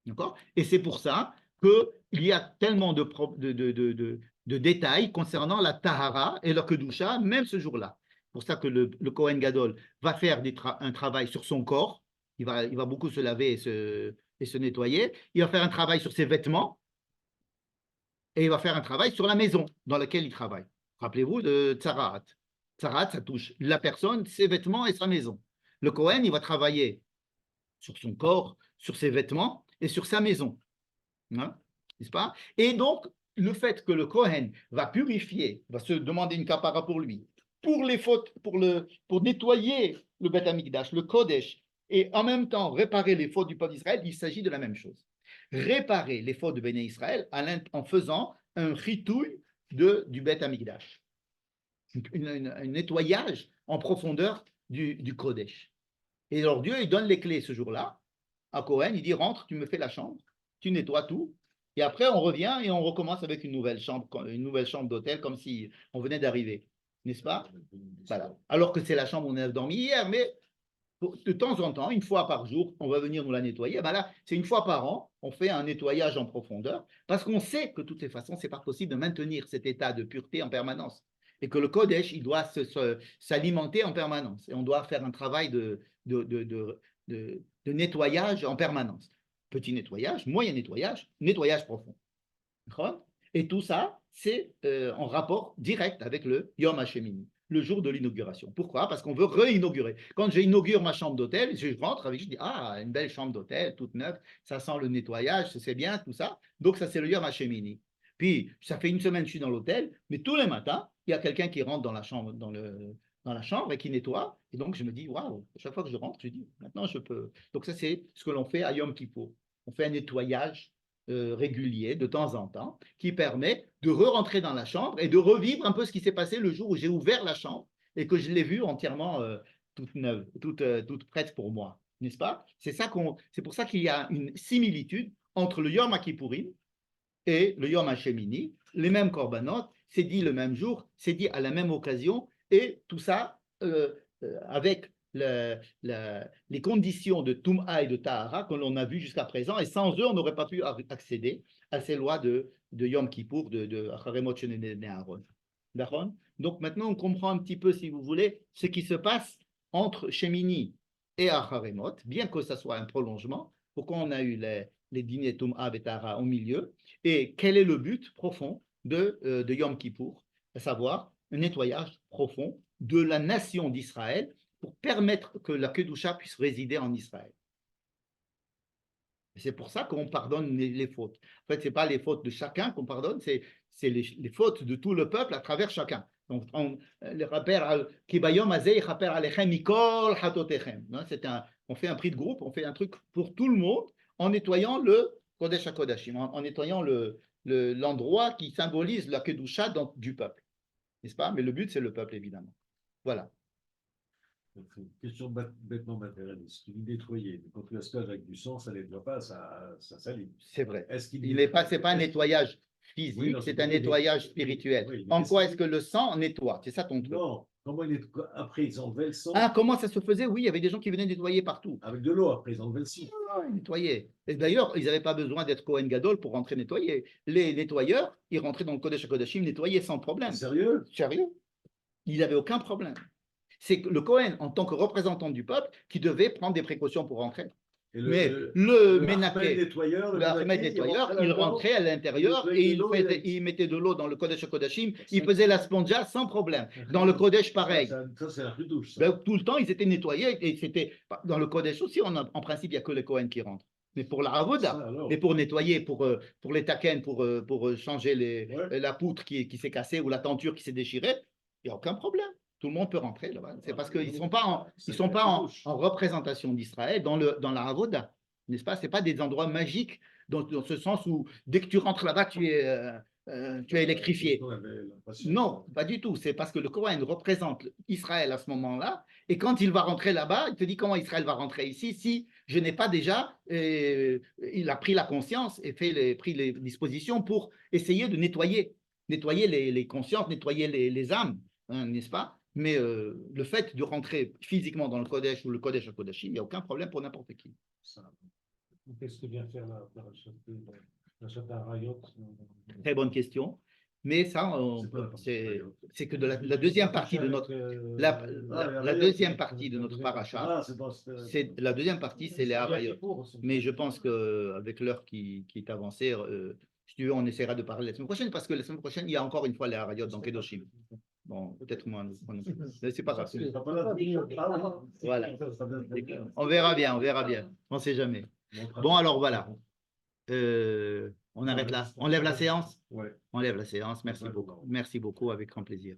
D'accord? Et c'est pour ça qu'il y a tellement de détails concernant la Tahara et la Kedusha, même ce jour-là. C'est pour ça que le Kohen Gadol va faire un travail sur son corps. Il va beaucoup se laver et se nettoyer. Il va faire un travail sur ses vêtements et il va faire un travail sur la maison dans laquelle il travaille. Rappelez-vous de Tzarat. Tzarat, ça touche la personne, ses vêtements et sa maison. Le Kohen, il va travailler sur son corps, sur ses vêtements et sur sa maison. Hein, n'est-ce pas? Et donc, le fait que le Kohen va purifier, va se demander une kapara pour lui, pour les fautes, pour nettoyer le Beth Amikdash, le Kodesh, et en même temps réparer les fautes du peuple d'Israël, il s'agit de la même chose. Réparer les fautes de Béné Israël en faisant un chitouille du Beth Amikdash, un nettoyage en profondeur du Kodesh. Et alors Dieu, il donne les clés ce jour-là à Cohen, il dit rentre, tu me fais la chambre, tu nettoies tout, et après on revient et on recommence avec une nouvelle chambre d'hôtel, comme si on venait d'arriver, n'est-ce pas? Voilà. Alors que c'est la chambre où on a dormi hier, mais de temps en temps, une fois par jour, on va venir nous la nettoyer. Ben là, c'est une fois par an, on fait un nettoyage en profondeur, parce qu'on sait que de toutes les façons, ce n'est pas possible de maintenir cet état de pureté en permanence. Et que le Kodesh, il doit s'alimenter en permanence. Et on doit faire un travail de nettoyage en permanence. Petit nettoyage, moyen nettoyage, nettoyage profond. Et tout ça, c'est en rapport direct avec le Yom HaShemini, le jour de l'inauguration. Pourquoi? Parce qu'on veut réinaugurer. Quand j'inaugure ma chambre d'hôtel, je rentre avec, je dis, ah, une belle chambre d'hôtel, toute neuve, ça sent le nettoyage, c'est bien, tout ça. Donc, ça, c'est le Yom HaShemini. Puis, ça fait une semaine que je suis dans l'hôtel, mais tous les matins, il y a quelqu'un qui rentre dans la chambre, dans la chambre et qui nettoie. Et donc, je me dis, waouh, chaque fois que je rentre, je dis, maintenant, je peux. Donc, ça, c'est ce que l'on fait à Yom Kippour. On fait un nettoyage régulier de temps en temps qui permet de re-rentrer dans la chambre et de revivre un peu ce qui s'est passé le jour où j'ai ouvert la chambre et que je l'ai vue entièrement toute neuve, toute prête pour moi, n'est-ce pas? C'est pour ça qu'il y a une similitude entre le Yom Kippourim et le Yom HaShemini, les mêmes korbanot, c'est dit le même jour, c'est dit à la même occasion, et tout ça avec les conditions de Tum'a et de Tahara que l'on a vues jusqu'à présent, et sans eux, on n'aurait pas pu accéder à ces lois de Yom Kippour, de Acharemot Shenene Aaron. D'accord? Donc maintenant, on comprend un petit peu, si vous voulez, ce qui se passe entre Shemini et Acharemot, bien que ce soit un prolongement, pourquoi on a eu les dîners Tum'a et Tahara au milieu, et quel est le but profond de Yom Kippour, à savoir un nettoyage profond de la nation d'Israël pour permettre que la Kedusha puisse résider en Israël. C'est pour ça qu'on pardonne les fautes. En fait, ce n'est pas les fautes de chacun qu'on pardonne, c'est les fautes de tout le peuple à travers chacun. Donc, on fait un prix de groupe, on fait un truc pour tout le monde en nettoyant le Kodesh HaKodashim, en nettoyant l'endroit qui symbolise la Kedusha du peuple. N'est-ce pas? Mais le but, c'est le peuple, évidemment. Voilà. Une question bêtement matérialiste. Tu dis nettoyer, mais quand tu asperges avec du sang, ça ne nettoie pas, ça salit. C'est vrai. Est-ce qu'il Il n'est pas, c'est pas un nettoyage physique, oui, non, c'est un nettoyage spirituel. Oui, en quoi est-ce que le sang nettoie? C'est ça ton truc. Non, comment après ils enlevaient le sang? Ah, comment ça se faisait? Oui, il y avait des gens qui venaient nettoyer partout. Avec de l'eau, après ils enlevaient le sang. Ah, ils nettoyaient. Et d'ailleurs, ils n'avaient pas besoin d'être Kohen Gadol pour rentrer nettoyer. Les nettoyeurs, ils rentraient dans le Kodesh HaKodashim, nettoyaient sans problème. Sérieux? Sérieux? Il n'avait aucun problème. C'est le Kohen, en tant que représentant du peuple, qui devait prendre des précautions pour rentrer. Mais le Ménaké, nettoyeur, il rentrait à l'intérieur et il mettait de l'eau dans le Kodesh Kodashim, il faisait la sponja sans problème. Dans le Kodesh, pareil. Ça c'est la plus douce. Ben, tout le temps, ils étaient nettoyés et c'était dans le Kodesh aussi, en principe, il n'y a que les Kohen qui rentrent. Mais pour la Avoda, mais pour nettoyer, pour les taken, pour changer la poutre qui s'est cassée ou la tenture qui s'est déchirée, il n'y a aucun problème. Tout le monde peut rentrer là-bas. C'est parce qu'ils ne sont pas en représentation d'Israël dans la Avoda, n'est-ce pas? Ce n'est pas des endroits magiques dans ce sens où dès que tu rentres là-bas, tu es électrifié. Non, pas du tout. C'est parce que le Coran représente Israël à ce moment-là. Et quand il va rentrer là-bas, il te dit comment Israël va rentrer ici si je n'ai pas déjà. Il a pris la conscience et pris les dispositions pour essayer de nettoyer les consciences, nettoyer les âmes, hein, n'est-ce pas? Mais le fait de rentrer physiquement dans le Kodesh ou le Kodesh HaKodashim, il n'y a aucun problème pour n'importe qui. Qu'est-ce que vient faire la Chata Rayot? Très bonne question. Mais ça, C'est pas la partie c'est Rayot. c'est que de la deuxième partie de notre la deuxième partie de notre paracha, Ah, c'est dans c'est la deuxième partie, c'est les Harayot. Mais je pense que qu'avec l'heure qui est avancée, si tu veux, on essaiera de parler la semaine prochaine, parce que la semaine prochaine, il y a encore une fois les Harayot dans Kedoshim. Bon, peut-être moins. Mais c'est pas grave. Voilà. On verra bien, on verra bien. On ne sait jamais. Bon, alors voilà. On arrête là. On lève la séance? Ouais. On lève la séance. Merci beaucoup. Merci beaucoup, avec grand plaisir.